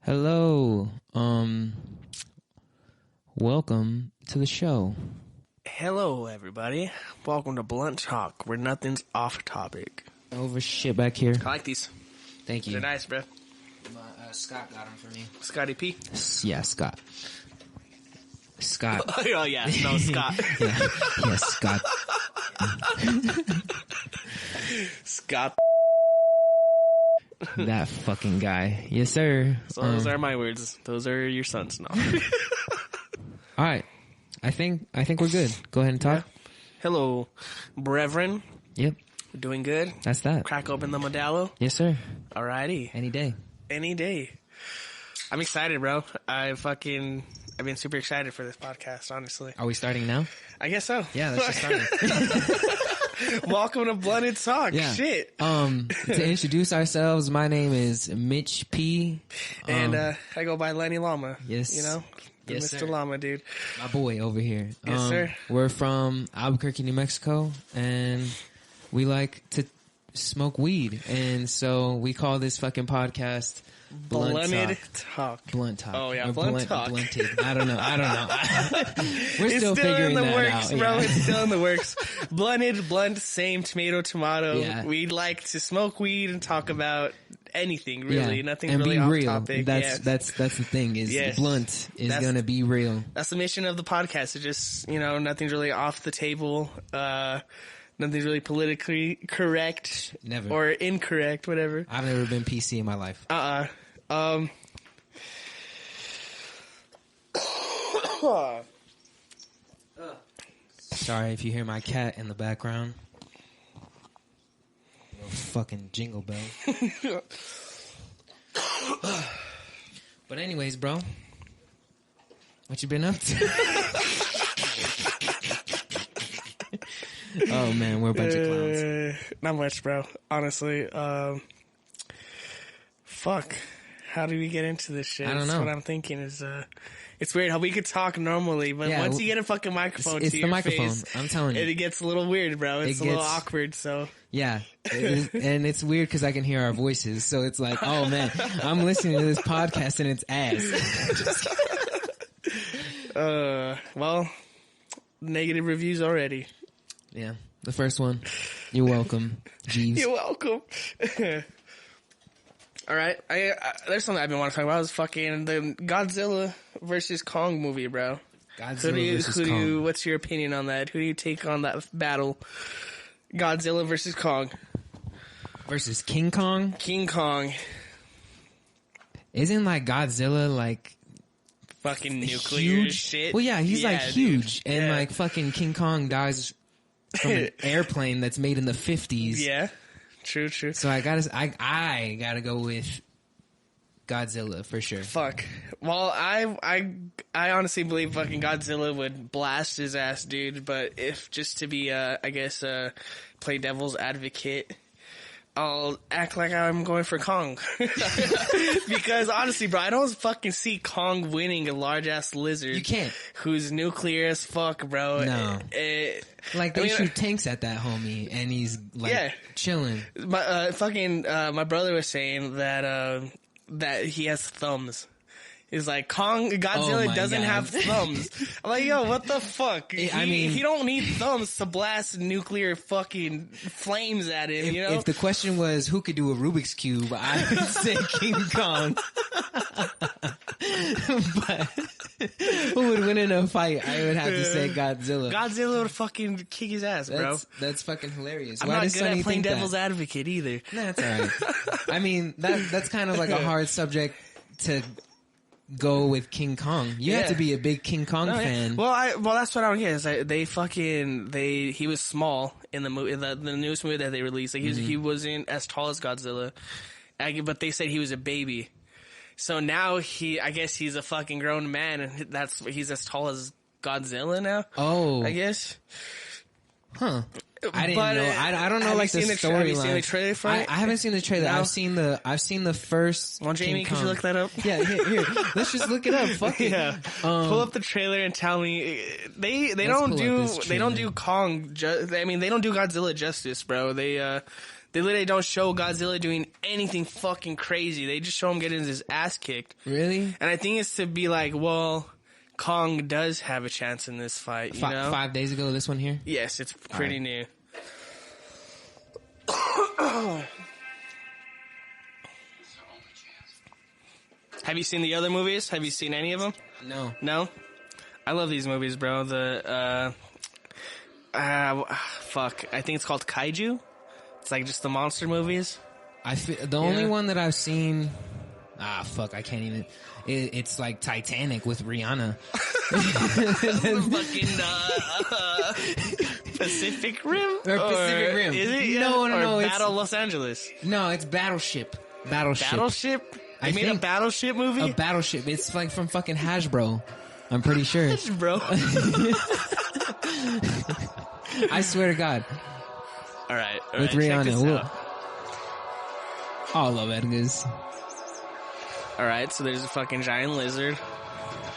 Hello. Welcome to the show. Hello, everybody. Welcome to Blunt Talk, where nothing's off topic. Over shit back here. I like these. Thank you. They're nice, bro. Scott got them for me. Scotty P. Yeah, Scott. Scott. Oh, yeah. No, Scott. yeah, Scott. Scott. That fucking guy. Yes, sir. So those are my words. Those are your sons. No. All right. I think we're good. Go ahead and talk. Yeah. Hello, brethren. Yep. Doing good? That's that. Crack open the Modelo? Yes, sir. Alrighty. Any day. Any day. I'm excited, bro. I've been super excited for this podcast, honestly. Are we starting now? I guess so. Yeah, let's just start. Welcome to Blunted Talk. Yeah. Shit. To introduce ourselves, my name is Mitch P. And I go by Lenny Llama. Yes. You know? Yes, Mr. sir. Llama, dude. My boy over here. Yes, sir. We're from Albuquerque, New Mexico, and we like to smoke weed. And so we call this fucking podcast Blunted Talk. Blunt Talk. Oh, yeah, Or Blunt Talk. Blunted. I don't know. We're It's still figuring in the that works, out. bro. Yeah. It's still in the works. Blunted, blunt, same, tomato. Yeah. We'd like to smoke weed and talk about anything, really. Yeah. Nothing and really be off real. topic. That's Yeah. the thing is Yes. blunt is That's- gonna be real. That's the mission of the podcast. It's just, nothing's really off the table. Nothing's really politically correct. Never. Or incorrect, whatever. I've never been PC in my life. Sorry if you hear my cat in the background. Little fucking jingle bell. But anyways, bro. What you been up to? Oh man, we're a bunch of clowns. Not much, bro. Honestly. Fuck. How do we get into this shit? I don't know. That's what I'm thinking is, it's weird how we could talk normally, but Yeah, once you get a fucking microphone it's to the your microphone. face, I'm telling you. it gets a little weird, bro. It's a little awkward, so. Yeah, and it's weird because I can hear our voices, so it's like, oh man, I'm listening to this podcast and it's ass. Well, negative reviews already. Yeah, the first one. You're welcome, Jeeves. You're welcome. All right, there's something I've been wanting to talk about. Is fucking the Godzilla versus Kong movie, bro. Godzilla versus Kong. What's your opinion on that? Who do you take on that battle? Godzilla versus Kong. Versus King Kong? King Kong. Isn't like Godzilla like Fucking nuclear huge shit. Well, yeah, he's like huge, dude. and Yeah. like fucking King Kong dies from an airplane that's made in the 50s. Yeah. True. So I gotta go with Godzilla for sure. Fuck. Well, I honestly believe fucking Godzilla would blast his ass, dude. But if just to be, play devil's advocate, I'll act like I'm going for Kong. Because honestly, bro, I don't fucking see Kong winning a large ass lizard. You can't. Who's nuclear as fuck, bro. No. Like they shoot tanks at that homie, and he's like chilling. My brother was saying that that he has thumbs. He's like, Godzilla doesn't have thumbs. I'm like, yo, what the fuck? He don't need thumbs to blast nuclear fucking flames at him, you know? If the question was who could do a Rubik's Cube, I would say King Kong. But who would win in a fight? I would have to say Godzilla. Godzilla would fucking kick his ass, bro. That's fucking hilarious. I'm not good at playing devil's advocate either. Nah, that's alright. I mean, that's kind of like a hard subject to go with King Kong. You have to be a big King Kong fan. Yeah. Well, that's what I don't get. Is he was small in the movie, the newest movie that they released. Like he wasn't as tall as Godzilla, but they said he was a baby. So now I guess he's a fucking grown man, and he's as tall as Godzilla now. Oh, I guess. Huh. I didn't know. I don't know like the storyline. Have you seen the trailer for it? I haven't seen the trailer. No? I've seen the first. Well, Jamie, King could Kong. you look that up? Yeah, here. Let's just look it up. Fuck it. Yeah. Pull up the trailer and tell me they don't do Kong. They don't do Godzilla justice, bro. They They literally don't show Godzilla doing anything fucking crazy. They just show him getting his ass kicked. Really? And I think it's to be like, well, Kong does have a chance in this fight, you know? 5 days ago, this one here? Yes, it's pretty new. Have you seen the other movies? Have you seen any of them? No. No? I love these movies, bro. Fuck. I think it's called Kaiju. It's like just the monster movies. The only one that I've seen... fuck, I can't even... It's like Titanic with Rihanna. Fucking Pacific Rim? Or Pacific Rim. Is it? Yeah. No. Battle Los Angeles. No, it's Battleship. Battleship? They made a Battleship movie? A Battleship. It's like from fucking Hasbro. I'm pretty sure. Hasbro. I swear to God. All right. With Rihanna. All of Edgar's. All right, so there's a fucking giant lizard.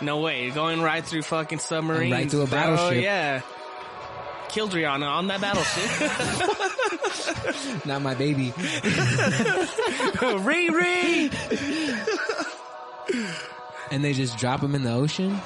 No way, going right through fucking submarines. Right through a battleship. Oh, yeah. Killed Rihanna on that battleship. Not my baby. Riri! And they just drop him in the ocean?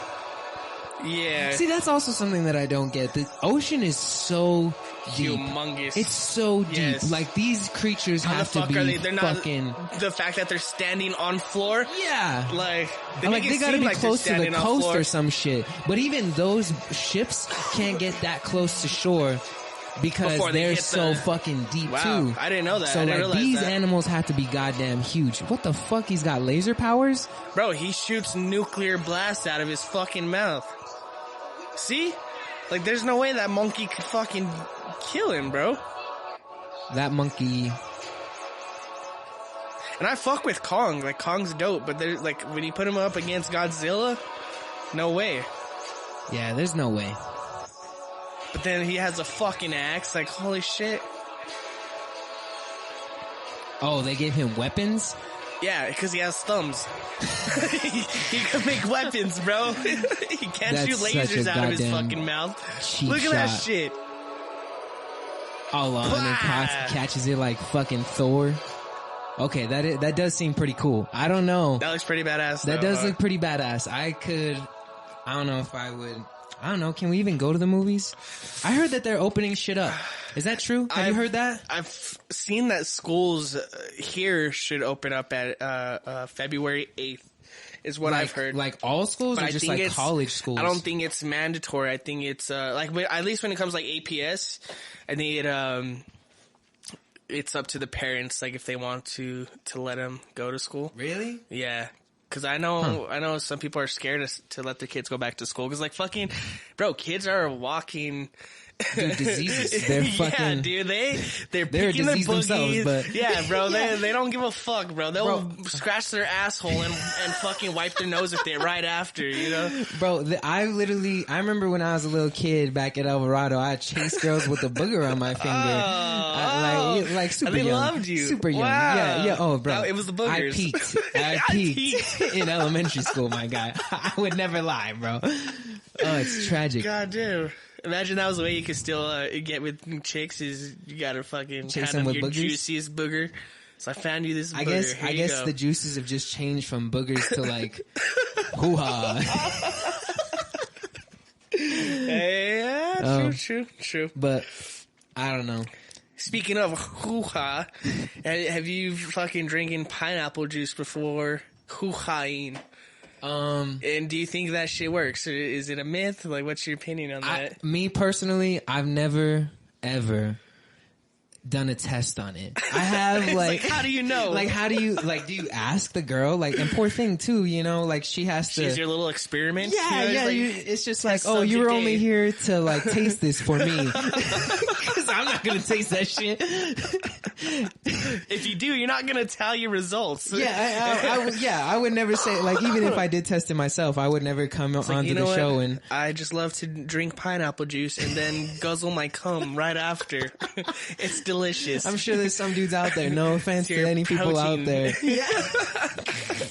Yeah. See, that's also something that I don't get. The ocean is so deep. Humongous. It's so deep. Yes. Like, these creatures How have the fuck to be are they? They're fucking... not... The fact that they're standing on floor? Yeah. Like, they gotta be like close to the coast floor. or some shit. But even those ships can't get that close to shore because they're so fucking deep too. I didn't know that. So I didn't like realize these that. animals have to be goddamn huge. What the fuck? He's got laser powers? Bro, he shoots nuclear blasts out of his fucking mouth. See? Like, there's no way that monkey could fucking kill him, bro. That monkey... And I fuck with Kong. Like, Kong's dope, but there's like, when you put him up against Godzilla, no way. Yeah, there's no way. But then he has a fucking axe. Like, holy shit. Oh, they gave him weapons? Yeah, because he has thumbs. he can make weapons, bro. He can't shoot lasers out of his fucking mouth. Look at that shit. Oh, and then catches it like fucking Thor. Okay, that does seem pretty cool. I don't know. That looks pretty badass, That does look pretty badass. I don't know if I would... I don't know. Can we even go to the movies? I heard that they're opening shit up. Is that true? Have you heard that? I've seen that schools here should open up at February 8th. Is what I've heard. Like all schools, or just like college schools? I don't think it's mandatory. I think it's like at least when it comes to like APS, I think it's up to the parents, like if they want to let them go to school. Really? Yeah. Cause I know some people are scared to let their kids go back to school. Cause like fucking, bro, kids are walking. Dude, diseases. They're fucking... Yeah, dude, they're picking their boogies. But... Yeah, bro, they don't give a fuck, bro. They'll scratch their asshole and fucking wipe their nose if they're right after, you know? Bro, I remember when I was a little kid back at Alvarado, I chased girls with a booger on my finger. Like super they young. Loved you. Super young. Wow. Yeah. Oh, bro. It was the boogers. I peaked in elementary school, my guy. I would never lie, bro. Oh, it's tragic. God damn. Imagine that was the way you could still get with chicks is you gotta fucking chase hand them your boogers? Juiciest booger. So I found you this booger. I guess the juices have just changed from boogers to like hoo-ha. Yeah, true. But I don't know. Speaking of hoo-ha, have you fucking drinking pineapple juice before hoo-haing? And do you think that shit works? Or is it a myth? Like, what's your opinion on that? Me personally, I've never, ever done a test on it. I have like how do you know? Like, how do you, like, do you ask the girl? Like, and poor thing too, you know, like she has to. She's your little experiment? Yeah, you know, it's just like, oh, you were only here to like taste this for me. Cause I'm not gonna taste that shit. If you do, you're not gonna tell your results. Yeah, I would never say, like, even if I did test it myself, I would never come onto the show and... I just love to drink pineapple juice and then guzzle my cum right after. It's delicious. I'm sure there's some dudes out there, no offense to any people out there. Yeah.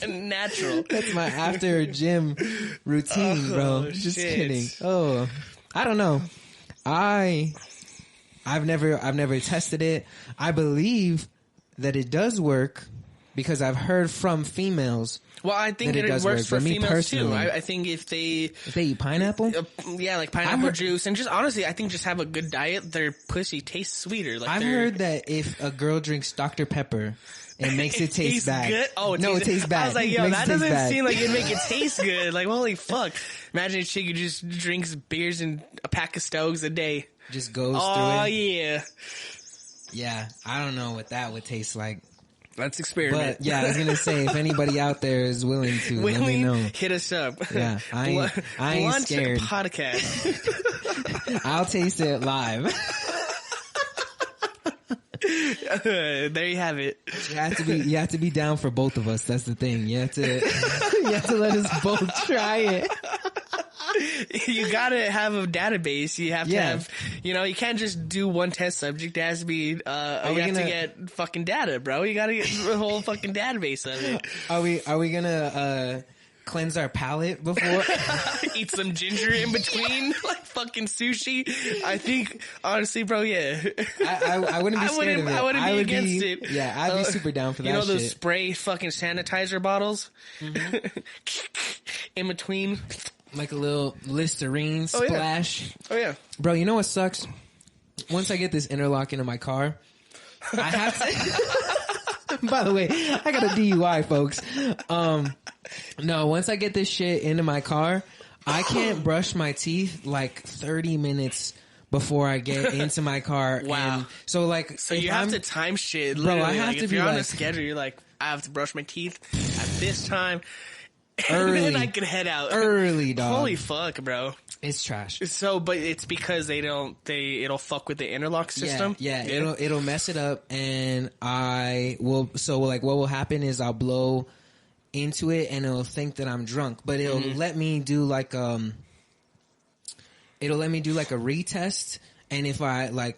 Natural. That's my after gym routine, bro. Just kidding. Oh, I don't know. I've never tested it. I believe that it does work because I've heard from females. Well, I think it works for females too. I think if they eat pineapple, yeah, like pineapple juice, and just honestly, I think just have a good diet, their pussy tastes sweeter. Like I've heard that if a girl drinks Dr. Pepper, it makes it taste bad. Good? Oh, it tastes bad. I was like, yo, that doesn't seem like it'd make it taste good. Like, holy fuck! Imagine a chick who just drinks beers and a pack of Stogs a day. Just goes through it. Oh yeah. Yeah, I don't know what that would taste like. Let's experiment. But yeah, I was gonna say if anybody out there is willing to, let me know. Hit us up. Yeah, I ain't scared. Podcast. I'll taste it live. There you have it. You have to be down for both of us. That's the thing. You have to let us both try it. You gotta have a database. You have to have, you can't just do one test subject. It has to be, you have to get fucking data, bro. You gotta get a whole fucking database of it. Are we gonna, cleanse our palate before? Eat some ginger in between, like fucking sushi. I think, honestly, bro, yeah. I wouldn't be scared of it. I wouldn't be against it. Yeah, I'd be super down for that shit. You know those spray fucking sanitizer bottles? Mm-hmm. In between. Like a little Listerine splash. Oh, yeah. Bro, you know what sucks? Once I get this interlock into my car, I have to... By the way, I got a DUI, folks. No, once I get this shit into my car, I can't brush my teeth like 30 minutes before I get into my car. Wow. And so you have to time shit. Literally. Bro, I have to if be you're on a schedule, you're like, I have to brush my teeth at this time. Early. And then I can head out. Early, dog. Holy fuck, bro. It's trash. So, but it's because it'll fuck with the interlock system? Yeah. It'll mess it up, and what will happen is I'll blow into it, and it'll think that I'm drunk, but it'll let me do like a retest. And if I 10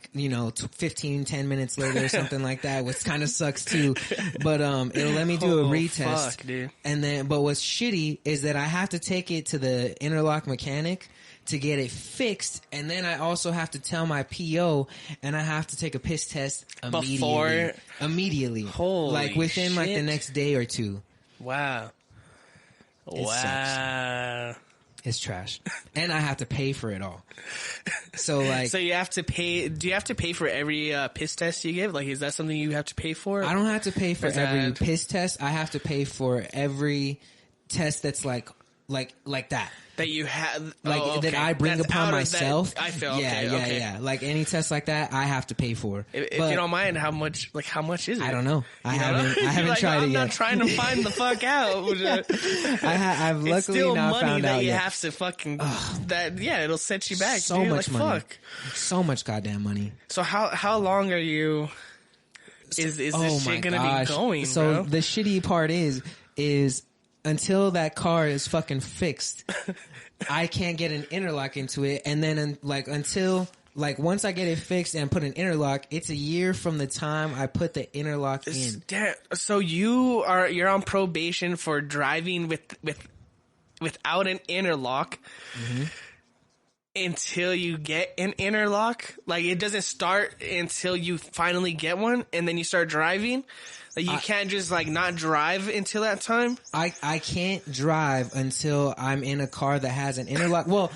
minutes later or something like that, which kind of sucks too, but it'll let me do a retest. Fuck, dude. And then, but what's shitty is that I have to take it to the interlock mechanic to get it fixed, and then I also have to tell my PO, and I have to take a piss test immediately. Holy within shit. The next day or two. Wow. It sucks. It's trash. And I have to pay for it all. So you have to pay. Do you have to pay for every piss test you give? Like, is that something you have to pay for? I don't have to pay for every piss test. I have to pay for every test that's like that. That you have, that I bring upon myself. I feel yeah. Like any test like that, I have to pay for. If you don't mind, how much is it? I don't know. I haven't tried it yet. I'm not trying to find the fuck out. I've luckily it's still now money found that out. You yet. have to fucking it'll set you back. So dude. much money. Fuck. So much goddamn money. So how long are you? Is this shit gonna be going? So bro? The shitty part is until that car is fucking fixed, I can't get an interlock into it. And then until once I get it fixed and put an interlock, it's a year from the time I put the interlock in. So you're on probation for driving without an interlock until you get an interlock. Like, it doesn't start until you finally get one, and then you start driving. Like, you can't just not drive until that time? I can't drive until I'm in a car that has an interlock. Well,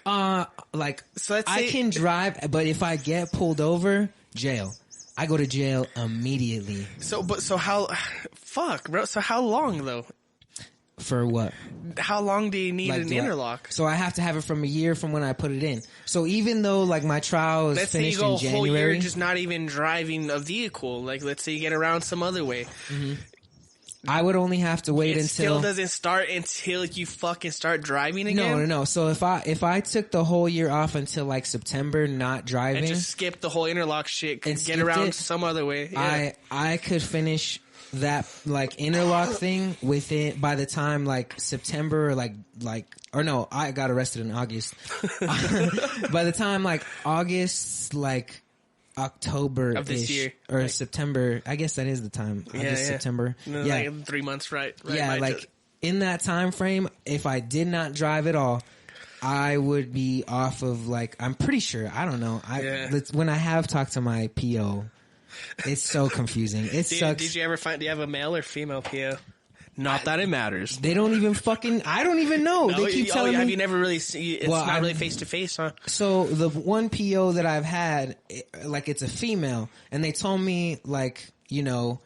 so let's say I can drive, but if I get pulled over, jail. I go to jail immediately. So how, fuck, bro. So how long though? For what? How long do you need an interlock? So I have to have it from a year from when I put it in. So even though my trial is finished in January, let's say you go a whole year just not even driving a vehicle. Like, let's say you get around some other way. Mm-hmm. I would only have to wait until... It still doesn't start until you fucking start driving again? No. So if I took the whole year off until September not driving... And just skip the whole interlock shit and get around some other way. Yeah. I could finish that interlock thing by the time September or no, I got arrested in August. By the time August October of this year or September, I guess that is the time. September. Yeah, 3 months, right? Yeah, in that time frame, if I did not drive at all, I would be off of like, I'm pretty sure, I don't know. When I have talked to my PO, it's so confusing. It sucks. Did you ever do you have a male or female PO? Not that it matters. They don't even I don't even know. No, they keep telling me. Have you never really seen, it's not really face to face, huh? So the one PO that I've had, like it's a female, and they told me like, you know,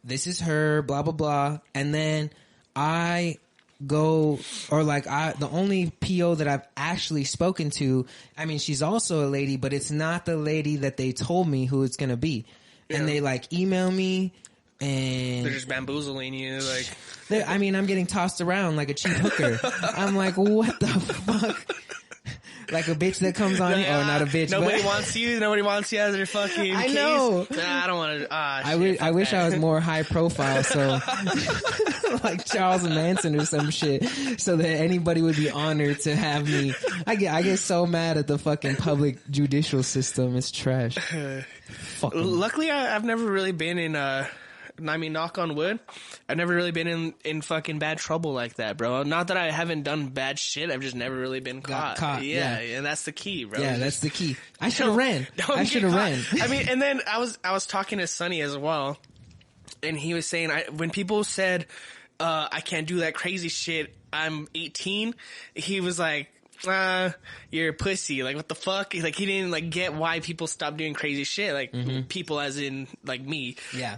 this is her, blah, blah, blah. And then I go, or like the only PO that I've actually spoken to, I mean, she's also a lady, but it's not the lady that they told me who it's going to be. Yeah. And they like email me and they're just bamboozling you. Like, I mean, I'm getting tossed around like a cheap hooker. I'm like, what the fuck? Like a bitch that comes on, or not a bitch. Nobody wants you. Nobody wants you as their fucking. I know. I don't want to. I wish I was more high profile, so like Charles Manson or some shit, so that anybody would be honored to have me. I get so mad at the fucking public judicial system. It's trash. Luckily, I've never really been in. I mean, knock on wood, I've never really been in fucking bad trouble like that, bro. Not that I haven't done bad shit, I've just never really been caught. Yeah, and that's the key, bro. Yeah, that's the key. I should have ran. I should have ran. I mean, and then I was talking to Sonny as well, and he was saying, when people said, I can't do that crazy shit, I'm 18, he was like, you're a pussy. Like, what the fuck? Like, he didn't, like, get why people stop doing crazy shit. Like, people as in, like, me. Yeah.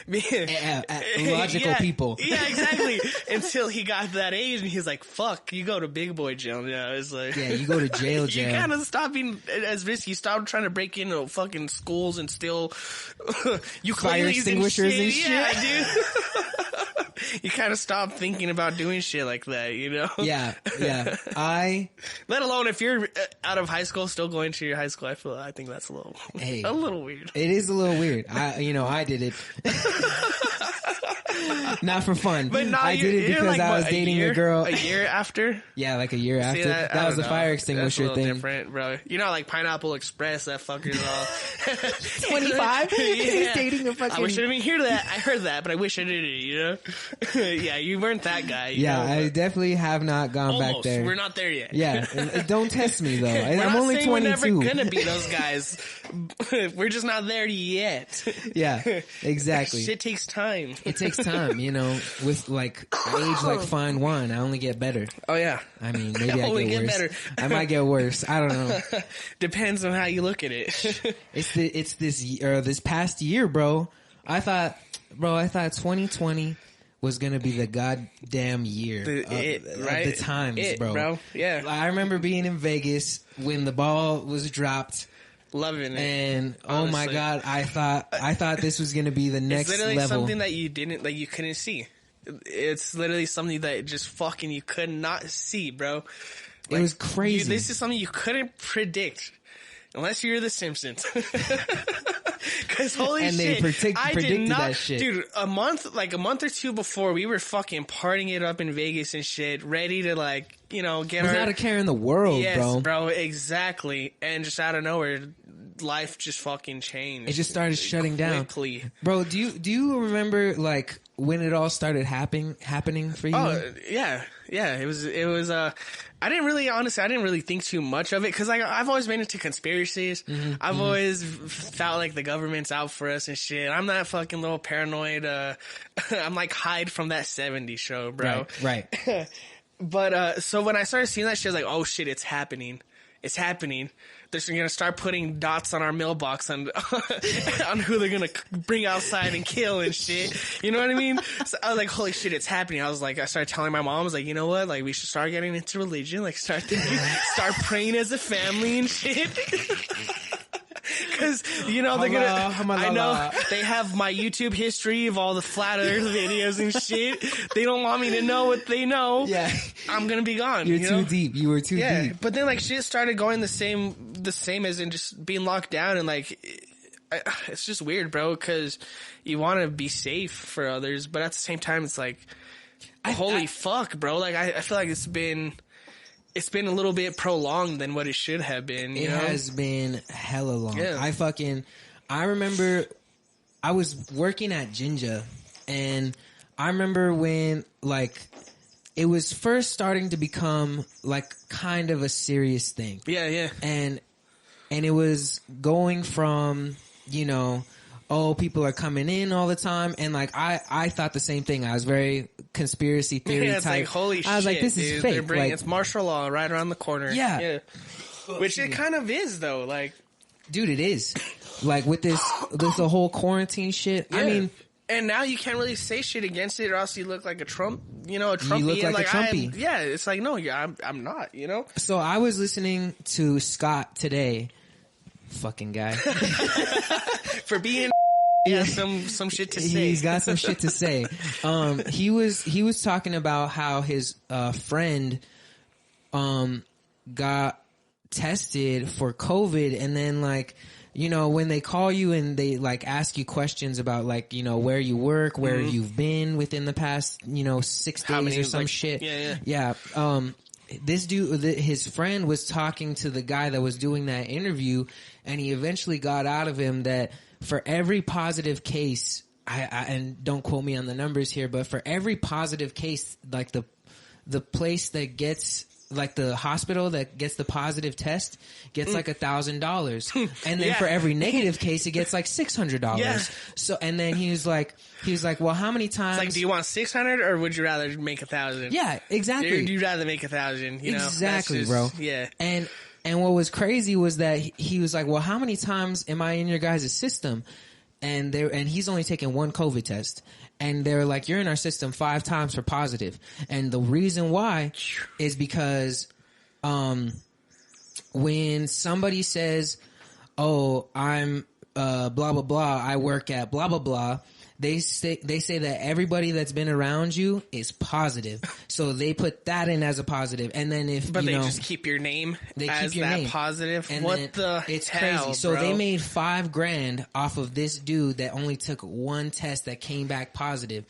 Logical people. Yeah, exactly. Until he got to that age and he's like, fuck, you go to big boy jail. Yeah, it's like... Yeah, you go to jail. You kind of stop being as risky. You stop trying to break into fucking schools and steal... fire extinguishers and shit. Yeah, dude. You kind of stop thinking about doing shit like that, you know? Yeah. Let alone if you're out of high school, still going to your high school, I think that's a little weird. It is a little weird. I did it. Not for fun. But I did it because I was dating a girl. A year after? Yeah, like a year after. That was a fire extinguisher that's a thing. Different, bro. You know, like Pineapple Express, that fucker's all 25. He's dating a fucking. I wish I didn't hear that. I heard that, but I wish I didn't. You know? Yeah, you weren't that guy. I definitely have not gone back there. We're not there yet. Yeah, don't test me though. I'm only 22. We're never gonna be those guys. We're just not there yet. Yeah, exactly. Shit takes time. It takes time, you know. With like age, like fine wine, I only get better. Oh yeah. I mean, maybe I get worse. Better. I might get worse. I don't know. Depends on how you look at it. It's this past year, bro. I thought 2020 was gonna be the goddamn year of the times, bro. Yeah. I remember being in Vegas when the ball was dropped. Loving it. And oh my god, I thought this was gonna be the next level. It's literally something that you couldn't see. It's literally something that just fucking you could not see, bro. Like, it was crazy. This is something you couldn't predict unless you're the Simpsons. Cause holy and shit, they predicted that shit. Dude, a month or two before, we were fucking partying it up in Vegas and shit, ready to like, you know, get without a care in the world, yes, bro, exactly. And just out of nowhere, life just fucking changed. It just started shutting down. Quickly. Bro, do you remember like when it all started happening for you? Oh, yeah. Yeah, it was I didn't really think too much of it because I've always been into conspiracies. I've always felt like the government's out for us and shit. I'm that fucking little paranoid. I'm like Hyde from that 70s show, bro. Right. But so when I started seeing that shit, I was like, oh shit, it's happening. It's happening. They're gonna start putting dots on our mailbox on who they're gonna bring outside and kill and shit. You know what I mean? So I was like, holy shit, it's happening. I started telling my mom, I was like, you know what? Like, we should start getting into religion. Like, start praying as a family and shit. Cause, you know, they're I know they have my YouTube history of all the flat earth videos and shit. They don't want me to know what they know. Yeah. I'm gonna be gone. You're too deep. You were too deep. But then like shit started going the same as in just being locked down and like, it's just weird, bro, cause you want to be safe for others, but at the same time, it's like, holy fuck, bro. Like, I feel like it's been a little bit prolonged than what it should have been. It has been hella long. Yeah. I remember I was working at Jinja and I remember when like it was first starting to become like kind of a serious thing. Yeah. And it was going from, you know, oh, people are coming in all the time. And like, I thought the same thing. I was very conspiracy theory it's type. like, holy shit. I was like, this is fake. Like, it's martial law right around the corner. Yeah. Which it kind of is though. Like, dude, it is. Like with this the whole quarantine shit. Yeah. I mean, and now you can't really say shit against it, or else you look like a Trump. You know, a Trumpy. You look like a Trumpy. Yeah, it's like no, I'm not. You know. So I was listening to Scott today. Fucking guy. For being. Yeah, some shit to say. He's got some shit to say. He was talking about how his friend got tested for COVID, and then like, you know, when they call you and they like ask you questions about like, you know, where you work, where you've been within the past, you know, 6 days or some like, shit. Yeah. This dude, his friend was talking to the guy that was doing that interview, and he eventually got out of him that for every positive case, and don't quote me on the numbers here, but for every positive case, like the place that gets, like the hospital that gets the positive test gets like $1,000, and then for every negative case it gets like $600. Yeah. So, and then he was like, well, how many times? It's like, do you want 600 or would you rather make 1,000? Yeah, exactly. You'd rather make 1,000, you know? Exactly, just, bro. Yeah. And what was crazy was that he was like, well, how many times am I in your guys' system? And he's only taken one COVID test. And they're like, you're in our system 5 times for positive. And the reason why is because, when somebody says, oh, I'm, blah, blah, blah, I work at blah, blah, blah, they say that everybody that's been around you is positive. So they put that in as a positive. And then but they just keep your name as that name. Positive. And what the it's hell, crazy. So bro? they made $5,000 off of this dude that only took one test that came back positive.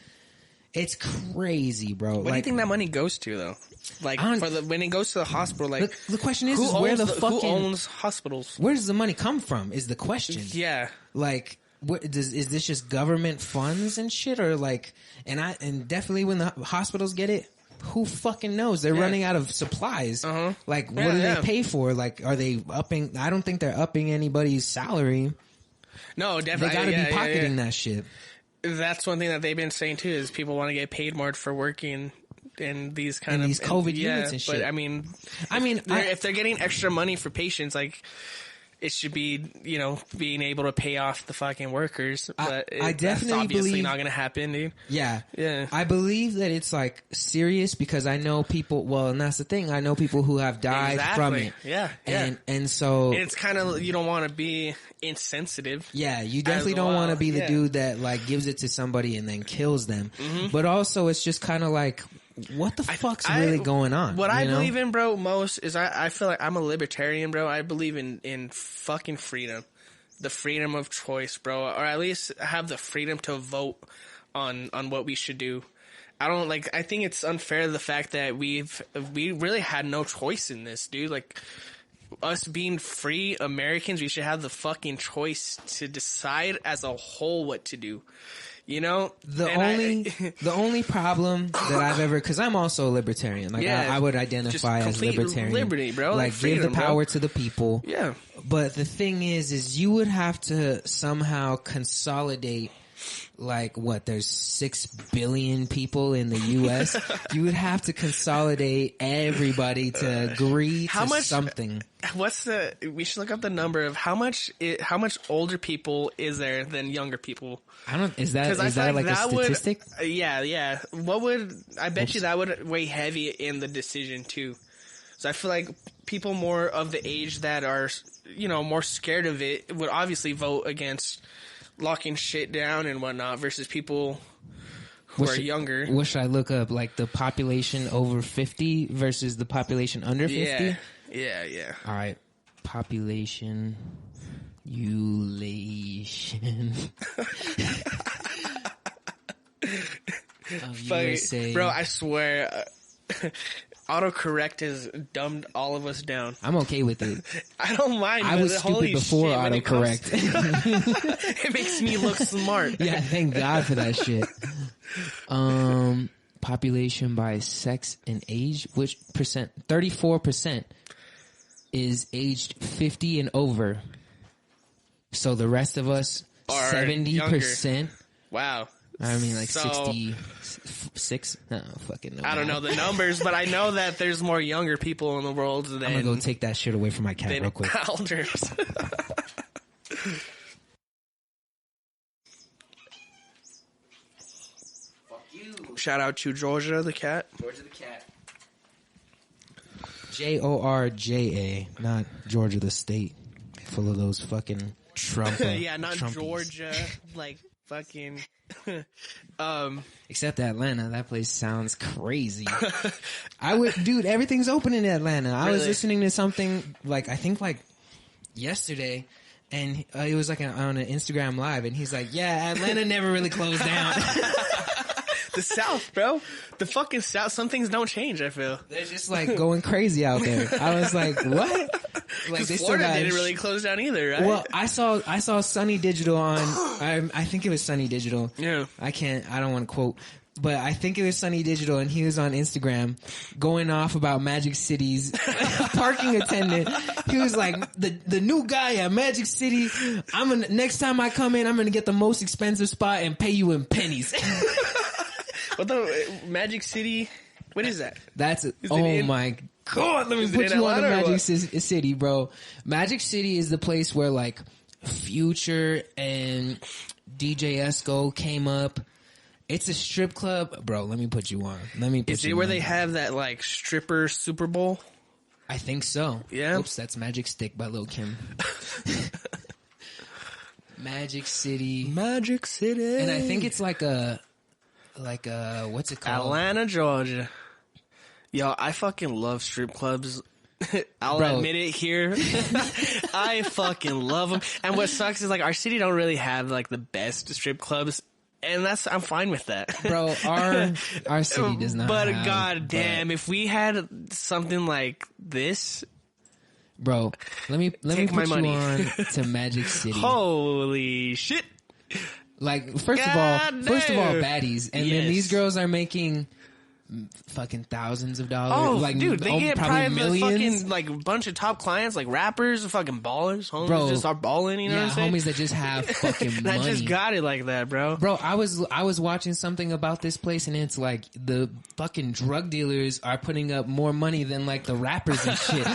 It's crazy, bro. What do you think that money goes to, though? Like, when it goes to the hospital, like... The question is where the fucking... Who owns hospitals? Where does the money come from is the question. Yeah. Like... is this just government funds and shit, or like, and definitely when the hospitals get it, who fucking knows? They're running out of supplies. Like, what do they pay for? Like, are they upping? I don't think they're upping anybody's salary. No, definitely. They gotta be pocketing that shit. That's one thing that they've been saying too, is people want to get paid more for working in these kind of these COVID units and shit. But I mean, if they're getting extra money for patients, like, it should be, you know, being able to pay off the fucking workers. But I definitely that's obviously believe not going to happen, dude. Yeah. Yeah. I believe that it's like serious because I know people, well, and that's the thing, I know people who have died from it. Yeah. And so it's kind of, you don't want to be insensitive. Yeah, you definitely don't want to be the dude that like gives it to somebody and then kills them. But also it's just kind of like, what the fuck's really going on? What I believe in, bro, most is I feel like I'm a libertarian, bro. I believe in fucking freedom. The freedom of choice, bro. Or at least have the freedom to vote on what we should do. I think it's unfair the fact that we really had no choice in this, dude. Like, us being free Americans, we should have the fucking choice to decide as a whole what to do. You know, the only problem that I've ever, because I'm also a libertarian. Like, I would identify as libertarian. Liberty, bro. Like, freedom, give the power to the people. Yeah. But the thing is you would have to somehow consolidate. Like, what, there's 6 billion people in the U.S. You would have to consolidate everybody to agree to something. We should look up the number of how much older people is there than younger people. Is that like a statistic? Yeah. I bet you that would weigh heavy in the decision too. So I feel like people more of the age that are, you know, more scared of it would obviously vote against locking shit down and whatnot versus people who are younger. What should I look up? Like the population over 50 versus the population under 50? Yeah. All right. Population. USA. Bro, I swear, autocorrect has dumbed all of us down. I'm okay with it. I don't mind. I was stupid before autocorrect. It makes me look smart. Yeah, thank God for that shit. population by sex and age, which percent? 34% is aged 50 and over. So the rest of us, Are 70%. Wow. I mean, like So- 66? No, fucking no. I don't know the numbers, but I know that there's more younger people in the world than I'm gonna go take that shit away from my cat than real quick. elders. Shout out to Georgia the cat. Georgia the cat. Georgia, not Georgia the state. Full of those fucking Trump. Yeah, not Trumpies. Georgia. Like fucking. Except Atlanta. That place sounds crazy. I would, dude, everything's open in Atlanta. I was Really? listening to something like, I think like yesterday, and it was like on an Instagram live, and he's like, yeah, Atlanta never really closed down. The South, bro. The fucking South. Some things don't change, I feel. They're just like going crazy out there. I was like, what? Like they still Florida got didn't really close down either, right? Well, I saw Sunny Digital on. I think it was Sunny Digital. Yeah. I don't want to quote, but I think it was Sunny Digital, and he was on Instagram going off about Magic City's parking attendant. He was like, the new guy at Magic City. Next time I come in, I'm gonna get the most expensive spot and pay you in pennies. What the Magic City? What is that? That's it oh in- my god! Let me Is it put in you on to Atlanta or Magic what? City, bro. Magic City is the place where like Future and DJ Esco came up. It's a strip club, bro. Let me put you on. Is it where they have that like stripper Super Bowl? I think so. Yeah. Oops, that's Magic Stick by Lil Kim. Magic City, Magic City. and I think it's like a what's it called? Atlanta, Georgia. Yo, I fucking love strip clubs. I'll Bro. admit it here. I fucking love them. And what sucks is like our city don't really have like the best strip clubs, and I'm fine with that. Bro, our city does not. But have, goddamn, if we had something like this, bro, let me Take put my you money. on to Magic City. holy shit! Like first of all, God damn. baddies, and Yes. then these girls are making fucking thousands of dollars. Oh, like dude, they get probably probably millions. fucking like bunch of top clients, like rappers, fucking ballers, homies Bro. just are balling. You know Yeah, what I'm saying? homies that just have fucking that money. just got it like that, bro. Bro, I was watching something about this place, and it's like the fucking drug dealers are putting up more money than like the rappers and shit.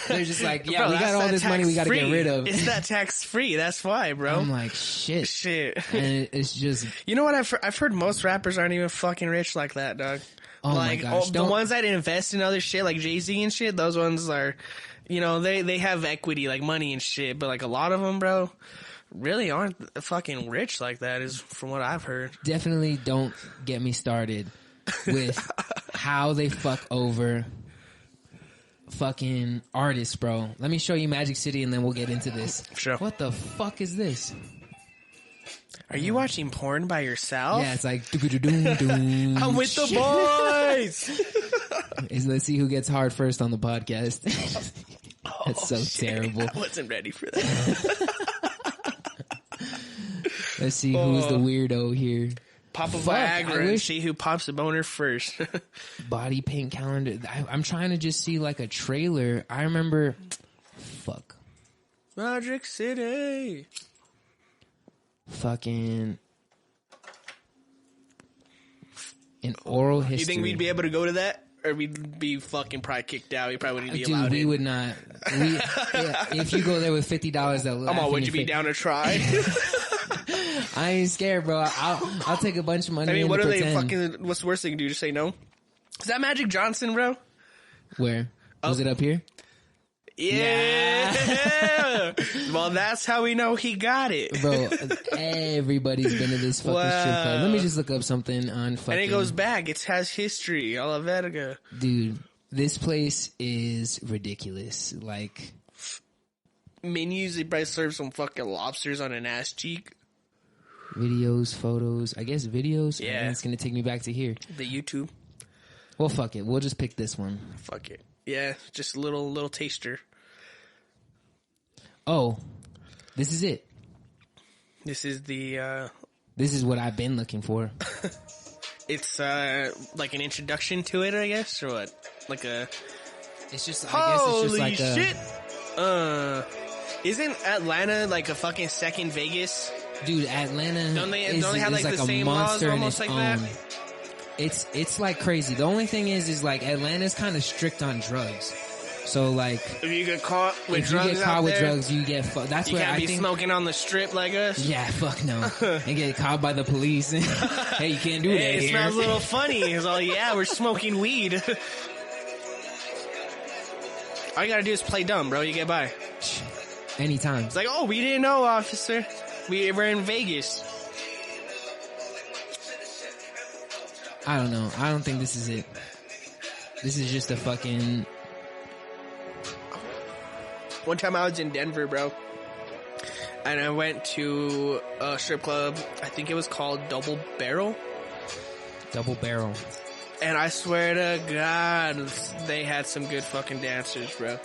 They're just like, yeah, Bro, we got that's all that this money we got to get tax-free. rid of. It's that tax free. That's why, bro. I'm like, shit. Shit. And it's just, You know what? I've heard most rappers aren't even fucking rich like that, dog. oh Like my gosh. the Don't, ones that invest in other shit, like Jay-Z and shit. Those ones are, you know, they have equity, like money and shit. But like a lot of them, bro, really aren't fucking rich like that. Is from what I've heard. definitely don't get me started with how they fuck over fucking artists, bro. Let me show you Magic City and then we'll get into this. Sure. What the fuck is this? Are you watching porn by yourself? Yeah, it's like doo-doo-doo-doo-doo. I'm with the boys. Let's see who gets hard first on the podcast. That's so terrible. I wasn't ready for that. Let's see who's the weirdo here. Pop a Fuck, I Viagra and wish- see who pops a boner first. Body paint calendar. I'm trying to just see like a trailer. I remember. Fuck. Magic City. Fucking. In oral history. You think we'd be able to go to that? Or we'd be fucking probably kicked out. We probably wouldn't be Dude, allowed we in. would not. Yeah, if you go there with $50, they'll laugh Come on, in would your you be face. down to try? I ain't scared, bro. I'll take a bunch of money. I mean, in what to are they pretend. fucking... What's the worst they can do? Just say no? Is that Magic Johnson, bro? Where was it up here? Yeah! Well, that's how we know he got it. Bro, everybody's been to this fucking strip club. Let me just look up something on fucking... And it goes back. It has history. A la Verga. Dude, this place is ridiculous. Like, Menus, they probably serve some fucking lobsters on an ass cheek. videos, photos. I guess videos? Yeah. And it's going to take me back to here. The YouTube. Well, fuck it. We'll just pick this one. Fuck it. Yeah, just a little taster. Oh, this is it. This is the, This is what I've been looking for. It's like an introduction to it, I guess, or what? Like a It's just, I guess it's just like shit. Isn't Atlanta like a fucking second Vegas? dude, Atlanta Don't they is have like like the a same laws monster in almost its like own. that? It's like crazy. The only thing is like Atlanta's kind of strict on drugs. So like, If you get caught with if you drugs get caught out with there, drugs, you get fucked. That's you where can't I be think. smoking on the strip like us. Yeah, fuck no. And get caught by the police. Hey, you can't do that Hey, it here. smells a little funny. It's all, yeah, we're smoking weed. All you gotta do is play dumb, bro. You get by. Anytime. It's like, oh, we didn't know, officer. We're in Vegas. I don't know. I don't think this is it. This is just a fucking. One time I was in Denver, bro, and I went to a strip club. I think it was called Double Barrel. Double barrel. And I swear to God, they had some good fucking dancers, bro.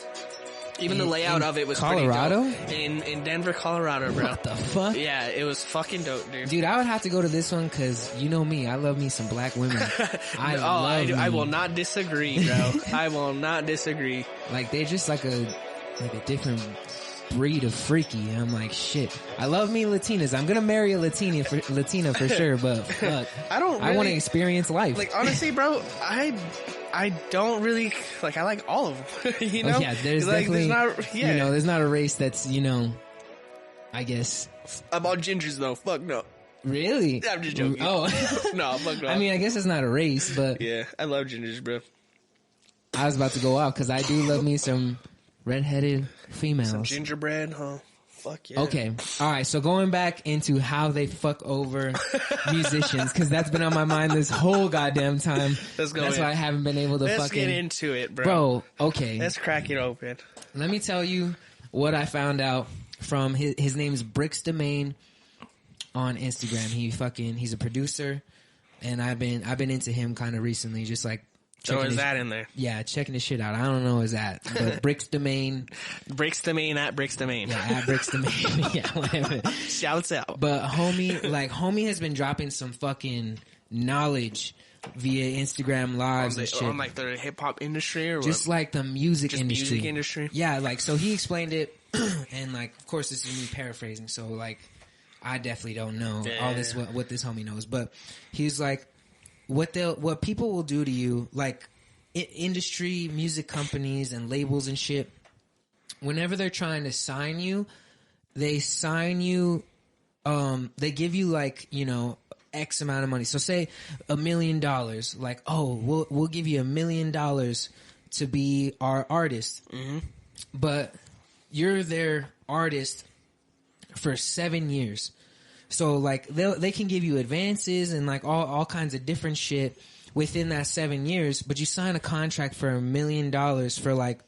Even the layout of it was Colorado? pretty dope. In Denver, Colorado, bro. What the fuck? Yeah, it was fucking dope, dude. Dude, I would have to go to this one because you know me. I love me some black women. I will not disagree, bro. I will not disagree. Like, they're just like a different breed of freaky. And I'm like, shit. I love me Latinas. I'm gonna marry a Latina for sure, but fuck. I want to experience life. Like, honestly, bro, I don't really, like, I like all of them, you know? Oh, yeah, there's like, definitely, yeah. you know, there's not a race that's, you know, I guess. About gingers, though. Fuck no. Really? I'm just joking. Oh. No, fuck no. I mean, I guess it's not a race, but. Yeah, I love gingers, bro. I was about to go out because I do love me some redheaded females. Some gingerbread, huh? Fuck yeah. Okay. All right. So going back into how they fuck over musicians, because that's been on my mind this whole goddamn time. Let's go. That's why I haven't been able to Let's fucking get into it, bro. Bro, okay. Let's crack it open. Let me tell you what I found out from his name is Bricks Domain on Instagram. He's a producer, and I've been into him kind of recently, just like. So is that in there? Yeah, checking his shit out. I don't know is that, but Bricks Domain. Bricks Domain at Bricks Domain. Yeah, at Bricks Domain. Yeah, whatever. Shouts out. But homie has been dropping some fucking knowledge via Instagram lives and shit. On like the hip hop industry or just what? like the music Just industry. music industry? Yeah, like, so he explained it, and like, of course, this is me paraphrasing, so like, I definitely don't know all this, what this homie knows, but he's like, what people will do to you, like industry, music companies and labels and shit, whenever they're trying to sign you, they give you like, you know, X amount of money. So say $1 million, like, oh, we'll give you $1 million to be our artist. Mm-hmm. But you're their artist for 7 years. So like they can give you advances and like all kinds of different shit within that 7 years, but you sign a contract for $1 million for like,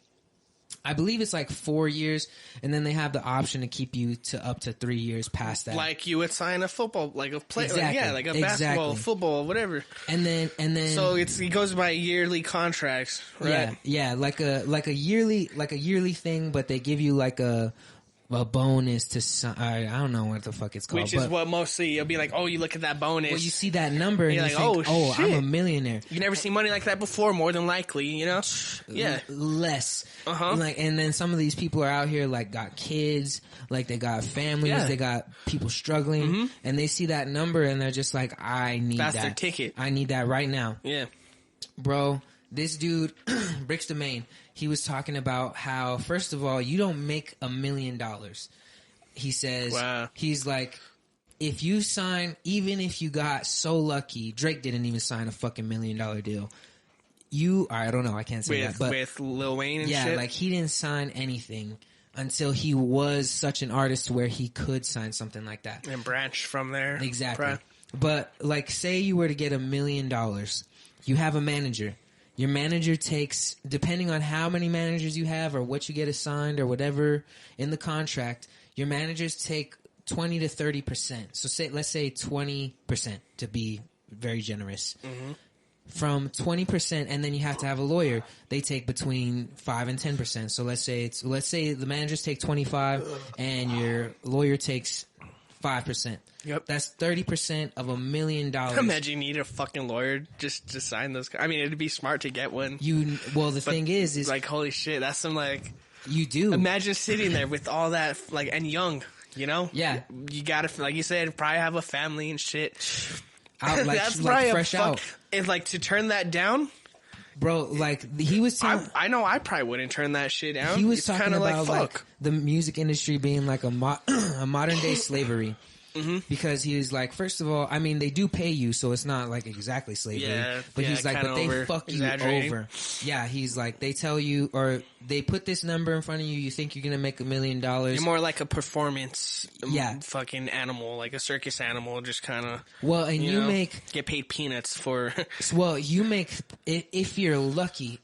I believe it's like 4 years, and then they have the option to keep you to up to 3 years past that. Like you would sign a football, like a play, Exactly. like a basketball, football, whatever. And then so it goes by yearly contracts, right? Yeah, like a yearly thing, but they give you like a bonus to sign. I don't know what the fuck it's called. Which is what mostly you'll be like, oh, you look at that bonus. Well, you see that number and you're you like, think, oh, I'm shit. a millionaire. You never seen money like that before, more than likely, you know? Yeah. Less. Uh-huh. Like, and then some of these people are out here, like, got kids, like, they got families, they got people struggling, and they see that number and they're just like, I need that. That's their ticket. I need that right now. Yeah. Bro, this dude, Bricks Domain, he was talking about how, first of all, you don't make $1 million. He says, he's like, if you sign, even if you got so lucky, Drake didn't even sign a fucking $1 million deal. I don't know, I can't say that. But with Lil Wayne and shit? Yeah, like he didn't sign anything until he was such an artist where he could sign something like that. And branch from there. Exactly. But like, say you were to get $1 million, you have a manager. Your manager takes, depending on how many managers you have or what you get assigned or whatever in the contract, your managers take 20 to 30%. So let's say 20% to be very generous. Mm-hmm. From 20%, and then you have to have a lawyer. They take between 5 and 10%. So let's say the managers take 25, and your lawyer takes 5%. Yep. That's 30% of $1 million. Imagine you need a fucking lawyer just to sign those. I mean, it'd be smart to get one. The thing is like, holy shit, that's some like. You do. Imagine sitting there with all that, like, and young, you know? Yeah. You gotta, like you said, probably have a family and shit. Out, like, that's like probably fresh out. If, like, to turn that down. Bro, like, he was telling... I know I probably wouldn't turn that shit down. He was talking about, like, the music industry being like a modern-day slavery. Mm-hmm. Because he was like, first of all, I mean, they do pay you, so it's not like exactly slavery. Yeah, but he's like, but they fuck you over. Yeah, he's like, they tell you, or they put this number in front of you, you think you're going to make $1 million. You're more like a performance fucking animal, like a circus animal, just kind of. Well, and you know, get paid peanuts for. Well, you make, if you're lucky,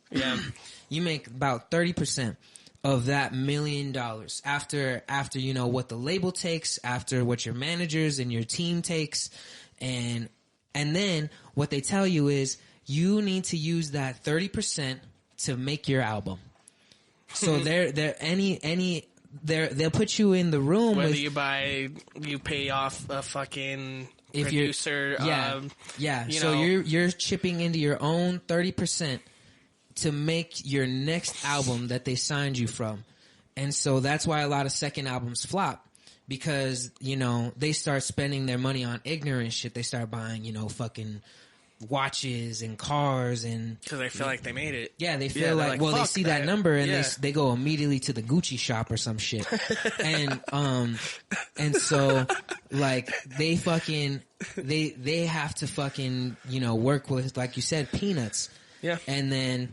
you make about 30% of that $1 million after you know what the label takes, after what your managers and your team takes, and then what they tell you is you need to use that 30% to make your album. So they'll put you in the room whether you pay off a fucking producer. So you're chipping into your own 30% to make your next album that they signed you from. And so that's why a lot of second albums flop, because, you know, they start spending their money on ignorant shit. They start buying, you know, fucking watches and cars, and because they feel like they made it. Yeah, they feel like well, they see that number and they go immediately to the Gucci shop or some shit. and so like they fucking they have to fucking, you know, work with, like you said, peanuts. Yeah. And then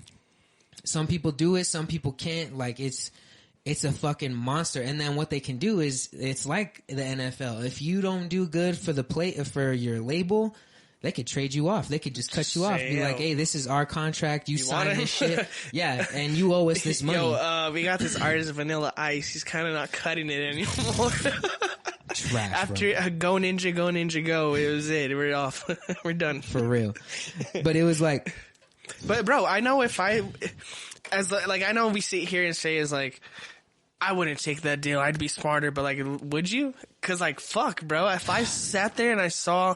some people do it, some people can't. Like it's a fucking monster. And then what they can do is, it's like the NFL. If you don't do good for your label, they could trade you off. They could just cut you off. Be like, hey, this is our contract. You signed this shit. Yeah, and you owe us this money. Yo, we got this artist, Vanilla Ice. He's kind of not cutting it anymore. Trash, after bro. Go Ninja Go, it was it. We're off. We're done. For real. But it was like... But bro, I know I know we sit here and say is like, I wouldn't take that deal. I'd be smarter. But like, would you? Because like, fuck, bro. If I sat there and I saw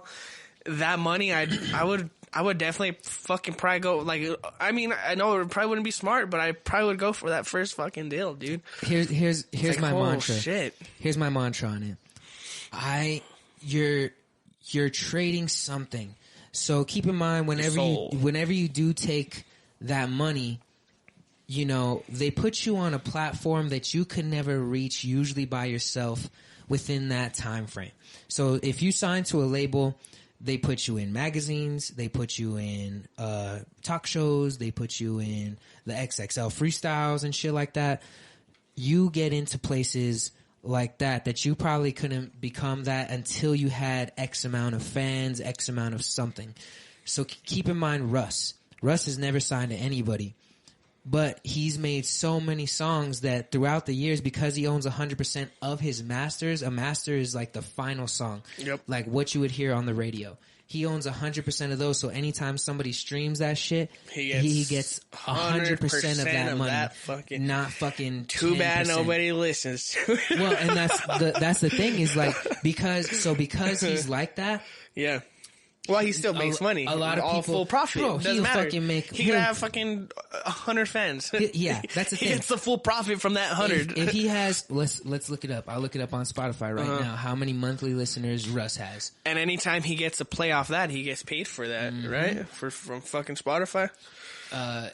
that money, I would definitely fucking probably go. Like, I mean, I know it probably wouldn't be smart, but I probably would go for that first fucking deal, dude. Here's like, my mantra. Shit. Here's my mantra on it. You're trading something. So keep in mind, whenever you do take that money, you know, they put you on a platform that you could never reach, usually by yourself, within that time frame. So if you sign to a label, they put you in magazines, they put you in talk shows, they put you in the XXL freestyles and shit like that. You get into places like that you probably couldn't become that until you had X amount of fans, X amount of something. So keep in mind Russ. Russ has never signed to anybody, but he's made so many songs that throughout the years, because he owns 100% of his masters, a master is like the final song. Yep. Like what you would hear on the radio. He owns 100% of those, so anytime somebody streams that shit, he gets 100% of that money. Not fucking 10%. Too bad nobody listens to it. Well, and that's the thing is like, because he's like that. Yeah. Well, he still makes money. A lot of all people, full profit. Bro, doesn't matter. Fucking make. He could have fucking 100 fans. Yeah, that's the thing. He gets the full profit from that 100. If he has, let's look it up. I'll look it up on Spotify right now. How many monthly listeners Russ has? And anytime he gets a play off that, he gets paid for that, right? From fucking Spotify.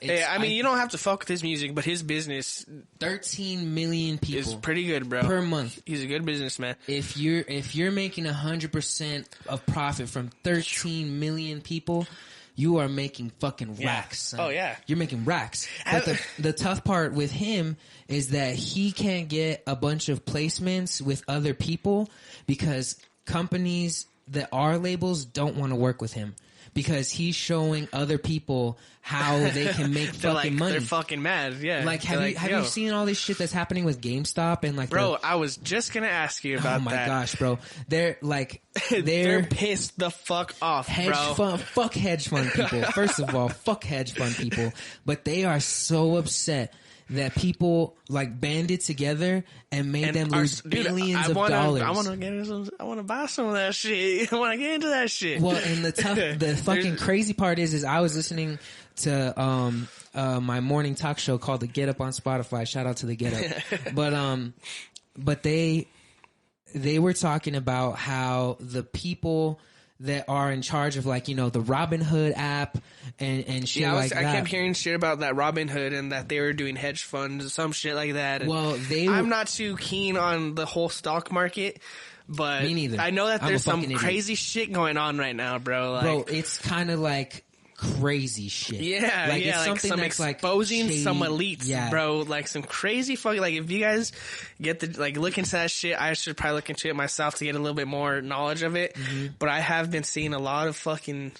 Hey, I mean, you don't have to fuck with his music, but his business, 13 million people, is pretty good, bro. Per month. He's a good businessman. If you're making 100% of profit from 13 million people, you are making fucking racks. Son. Oh yeah, you're making racks. But the tough part with him is that he can't get a bunch of placements with other people because companies that are labels don't want to work with him. Because he's showing other people how they can make fucking money. They're fucking mad, yeah. Like, have you seen all this shit that's happening with GameStop and like? Bro, I was just gonna ask you about that. Oh my gosh, bro! They're like, they're pissed the fuck off, bro. Fuck hedge fund people. First of all, fuck hedge fund people. But they are so upset that people like banded together and made them lose billions of dollars. I want to buy some of that shit. I want to get into that shit. Well, and the fucking crazy part is I was listening to my morning talk show called The Get Up on Spotify. Shout out to The Get Up. But they were talking about how the people that are in charge of, like, you know, the Robinhood app and shit I kept hearing shit about that Robinhood and that they were doing hedge funds, some shit like that. And well, I'm not too keen on the whole stock market, but me neither. I know that there's some crazy shit going on right now, bro. Like, bro, it's kind of like crazy shit. Yeah, like, yeah, it's like something some that's exposing like some elites, bro. Like some crazy fucking, like, if you guys get the, like, look into that shit, I should probably look into it myself to get a little bit more knowledge of it. Mm-hmm. But I have been seeing a lot of fucking...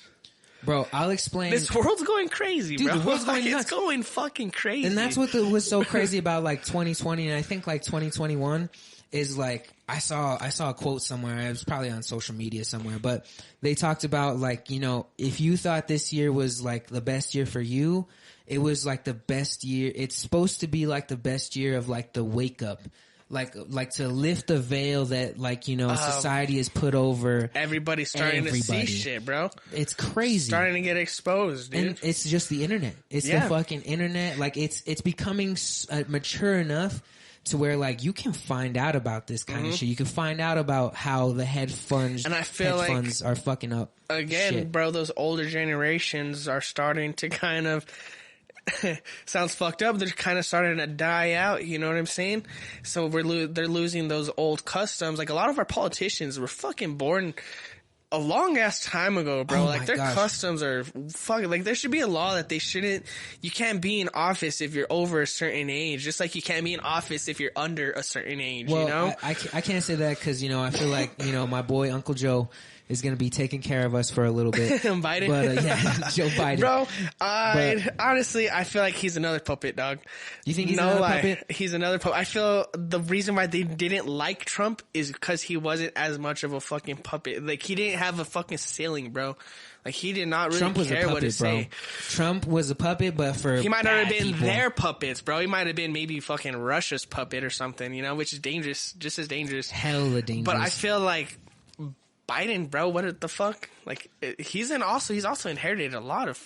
Bro, I'll explain. This world's going crazy, dude, bro. The world's going nuts. It's going fucking crazy. And that's what was so crazy about, like, 2020 and I think, like, 2021 is, like, I saw a quote somewhere. It was probably on social media somewhere, but they talked about, like, you know, if you thought this year was like the best year for you, it was like the best year. It's supposed to be like the best year of, like, the wake up, like to lift the veil that, like, you know, society has put over. Everybody's starting to see shit, bro. It's crazy. Starting to get exposed, dude. And it's just the internet. It's the fucking internet. Like, it's becoming mature enough to where, like, you can find out about this kind of shit. You can find out about how the hedge funds are fucking up. Again, shit. Bro, those older generations are starting to kind of sounds fucked up. They're kind of starting to die out. You know what I'm saying? So they're losing those old customs. Like, a lot of our politicians were fucking born a long ass time ago, bro. Like, their customs are fucking, like, there should be a law that you can't be in office if you're over a certain age, just like you can't be in office if you're under a certain age, well, you know? I can't say that because, you know, I feel like, you know, my boy Uncle Joe is going to be taking care of us for a little bit. Biden? But, yeah, Joe Biden. Bro, honestly, I feel like he's another puppet, dog. You think he's another puppet? He's another puppet. I feel the reason why they didn't like Trump is because he wasn't as much of a fucking puppet. Like, he didn't have a fucking ceiling, bro. Like, he did not really care what to say. Trump was a puppet, but for he might not have been their puppets, bro. He might have been maybe fucking Russia's puppet or something, you know, which is dangerous, just as dangerous. Hella dangerous. But I feel like Biden, bro, what the fuck? Like, he's also inherited a lot of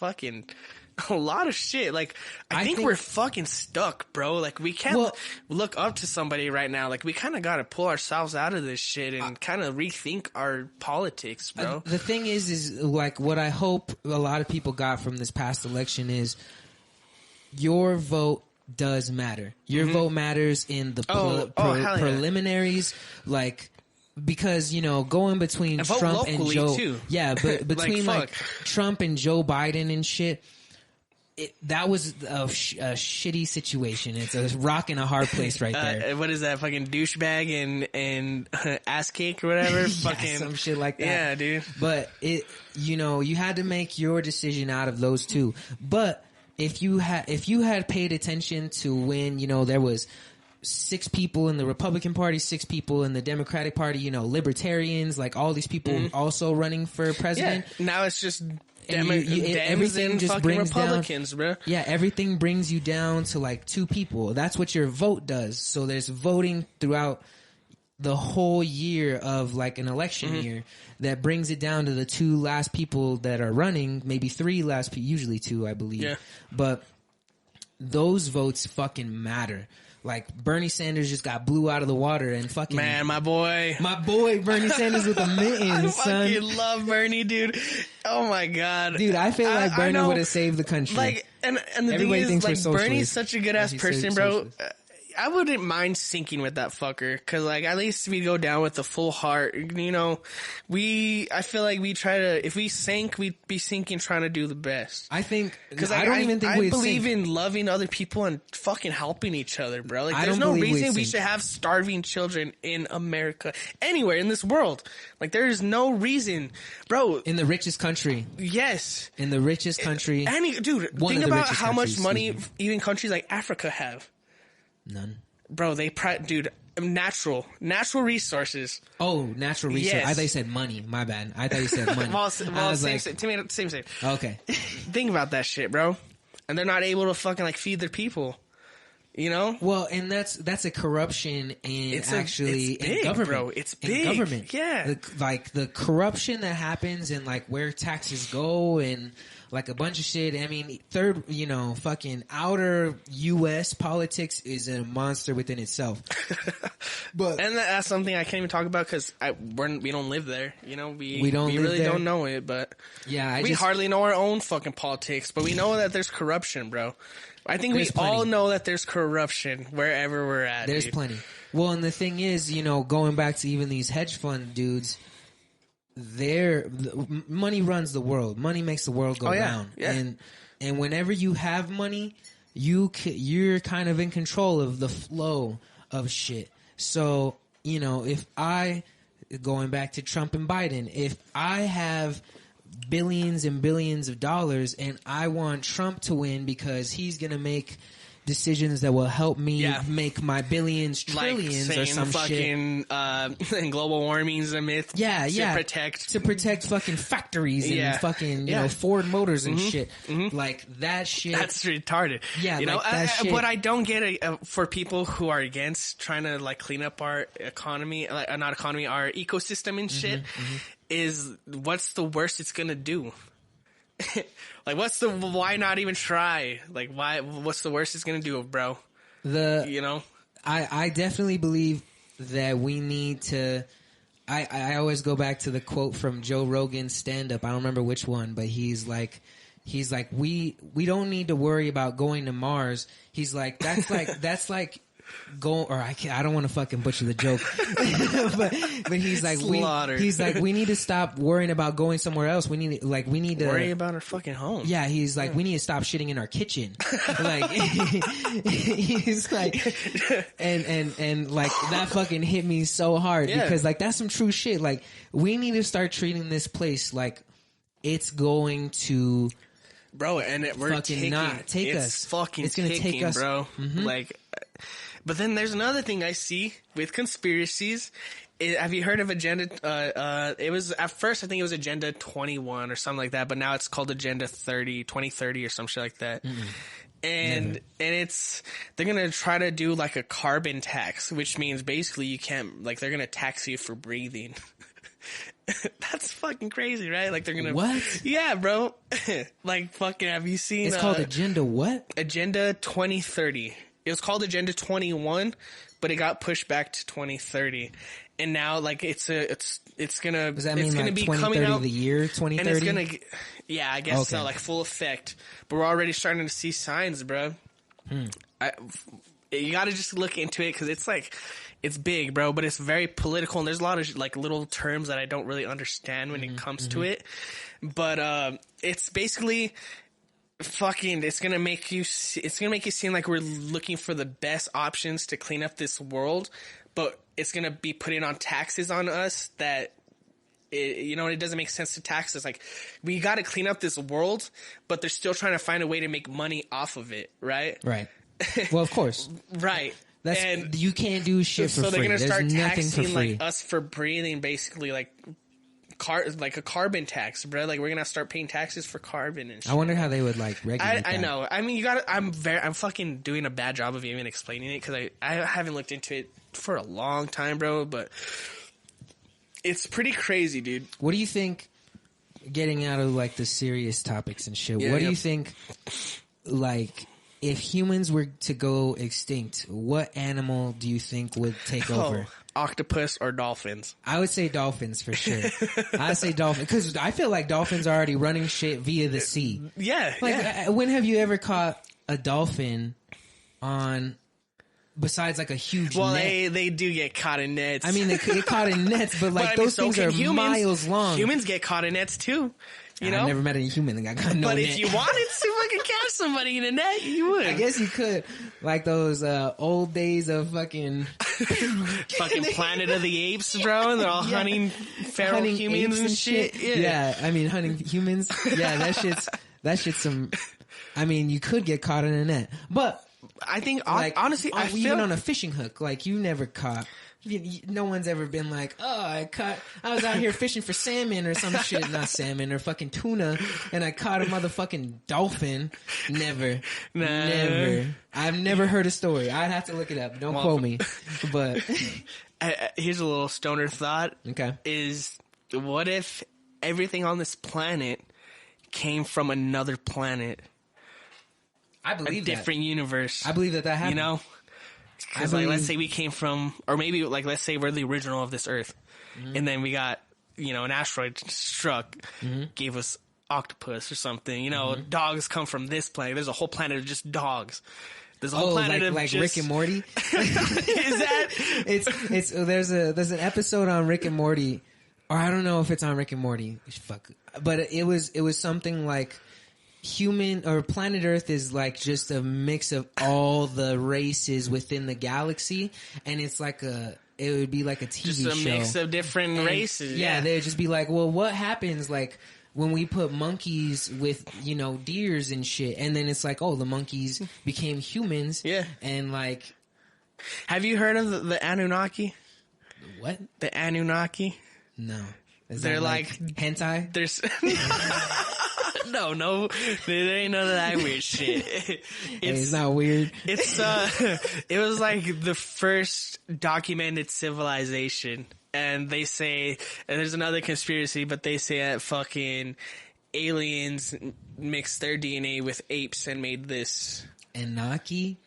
shit. Like, I think we're fucking stuck, bro. Like, we can't look up to somebody right now. Like, we kind of got to pull ourselves out of this shit and kind of rethink our politics, bro. The thing is like, what I hope a lot of people got from this past election is your vote does matter. Your vote matters in the preliminaries, like, because, you know, going between Trump and Joe, too. Yeah, but between like Trump and Joe Biden and shit, that was a shitty situation. It's a rock and a hard place right there. What is that, fucking douchebag and ass cake or whatever? Yeah, fucking some shit like that. Yeah, dude. But you know, you had to make your decision out of those two. But if you had paid attention to when, you know, there was 6 people in the Republican Party, 6 people in the Democratic Party, you know, libertarians, like all these people also running for president. Yeah, now it's just everything just brings Republicans, down, bro. Yeah, everything brings you down to like 2 people. That's what your vote does. So there's voting throughout the whole year of like an election year that brings it down to the 2 last people that are running, maybe 3 last people, usually 2, I believe. Yeah. But those votes fucking matter. Like, Bernie Sanders just got blew out of the water and fucking... Man, my boy Bernie Sanders with the mittens, son. I fucking love Bernie, dude. Oh my god. Dude, I feel like Bernie would have saved the country. Like, and the Everybody thing is, thinks like, Bernie's such a good-ass person, bro. Socialist. I wouldn't mind sinking with that fucker, cause like at least we go down with a full heart. You know, I feel like we try to, if we sank, we'd be sinking trying to do the best. I think, cause I don't even think I we'd believe sink. in loving other people and fucking helping each other, bro. Like, there's no reason we should have starving children in America, anywhere in this world. Like, there is no reason, bro. In the richest country. Yes. In the richest country. Dude, think about how much money even countries like Africa have. None. Bro, natural resources. Oh, natural resources. Yes. I thought you said money. My bad. I thought you said money. well, same. Okay. Think about that shit, bro. And they're not able to fucking like feed their people. You know? Well, and that's a corruption in It's actually big, in government. bro. It's big. In government. Yeah. Like the corruption that happens and like where taxes go and like a bunch of shit. I mean, fucking outer U.S. politics is a monster within itself. And that's something I can't even talk about because we don't live there. You know, we really there. don't know it, but yeah, we hardly know our own fucking politics, but we know that there's corruption, bro. I think we all know that there's corruption wherever we're at. There's plenty. Well, and the thing is, going back to even these hedge fund dudes, money runs the world. Money makes the world go round. Yeah. And whenever you have money, you're kind of in control of the flow of shit. So, if going back to Trump and Biden, if I have billions and billions of dollars and I want Trump to win because he's going to make decisions that will help me make my billions, trillions, like or some fucking, shit. Global warming's a myth. Yeah, To protect fucking factories and fucking, Ford Motors and shit. Mm-hmm. Like that shit. That's retarded. Yeah, that shit. What I don't get for people who are against trying to like clean up our economy, our ecosystem and shit, is what's the worst it's gonna do? Like, why not even try? Like, what's the worst it's gonna do, bro? I definitely believe that we need to, I always go back to the quote from Joe Rogan's stand-up. I don't remember which one, but he's like, we don't need to worry about going to Mars. He's like, that's like go, or I don't want to fucking butcher the joke, but he's like, we need to stop worrying about going somewhere else. We need to worry about our fucking home. Yeah, he's like, we need to stop shitting in our kitchen. Like, he's like, and like that fucking hit me so hard because like that's some true shit. Like, we need to start treating this place like it's going to, bro, and we're fucking not take us. It's fucking it's gonna take us, bro. Mm-hmm. Like. But then there's another thing I see with conspiracies. Have you heard of Agenda? It was at first, I think it was Agenda 21 or something like that, but now it's called Agenda 2030 or some shit like that. Mm-hmm. And they're gonna try to do like a carbon tax, which means basically you can't, like, they're gonna tax you for breathing. That's fucking crazy, right? Like they're gonna what? Yeah, bro. Like fucking. Have you seen? It's called Agenda what? Agenda 2030. It was called Agenda 21, but it got pushed back to 2030. And now, like, it's gonna, does that mean it's gonna like be 2030, coming out the year 2030? And it's gonna, I guess so, like full effect. But we're already starting to see signs, bro. You gotta just look into it because it's like, it's big, bro, but it's very political and there's a lot of like little terms that I don't really understand when it comes to it. But, it's basically, it's gonna make you seem like we're looking for the best options to clean up this world, but it's gonna be putting on taxes on us that it doesn't make sense to tax us. Like, we gotta clean up this world, but they're still trying to find a way to make money off of it, right? Right. Well, of course. Right. And you can't do shit for free. So they're gonna start taxing like us for breathing, basically, like a carbon tax, bro. Like, we're gonna start paying taxes for carbon and shit. I wonder how they would like regulate I know. I mean, I'm fucking doing a bad job of even explaining it because I haven't looked into it for a long time, bro. But it's pretty crazy, dude. What do you think? Getting out of like the serious topics and shit. What do you think? Like, if humans were to go extinct, what animal do you think would take over? Octopus or dolphins? I would say dolphins for sure. I'd say dolphins because I feel like dolphins are already running shit via the sea. Yeah. Like, when have you ever caught a dolphin on? Besides like a huge net? They do get caught in nets. I mean, they get caught in nets, but like those things are miles long. Humans get caught in nets too. You know? I've never met any human that got caught in no net. But if you wanted to fucking catch somebody in a net, you would. I guess you could. Like those old days of fucking Planet of the Apes, bro. And they're all hunting feral humans and shit. Yeah, I mean, hunting humans. Yeah, that shit's some. I mean, you could get caught in a net, but I think, like, honestly, I feel even on a fishing hook, like you never caught. no one's ever been like, oh, I was out here fishing for salmon or some shit, not salmon or fucking tuna, and I caught a motherfucking dolphin. Never. I've never heard a story. I'd have to look it up. Don't quote me. But here's a little stoner thought. Okay. Is what if everything on this planet came from another planet? I believe a different universe. I believe that happened. You know? Because, like, let's say we came from, or maybe, like, let's say we're the original of this Earth. Mm-hmm. And then we got, you know, an asteroid struck, gave us octopus or something. You know, dogs come from this planet. There's a whole planet of just dogs. There's a whole planet of like just... Rick and Morty? Is that? There's an episode on Rick and Morty, or I don't know if it's on Rick and Morty. Fuck. But it was something like, human or planet Earth is like just a mix of all the races within the galaxy, and it's like it would be like a TV show. Just a mix of different races. Yeah, they'd just be like, well, what happens like when we put monkeys with, you know, deers and shit, and then it's like, oh, the monkeys became humans. Yeah. And like, have you heard of the Anunnaki? What? The Anunnaki? No. They're like hentai? There's No, there ain't none of that weird shit. It's not weird. It's it was like the first documented civilization, and they say, and there's another conspiracy, but they say that fucking aliens mixed their DNA with apes and made this Anunnaki.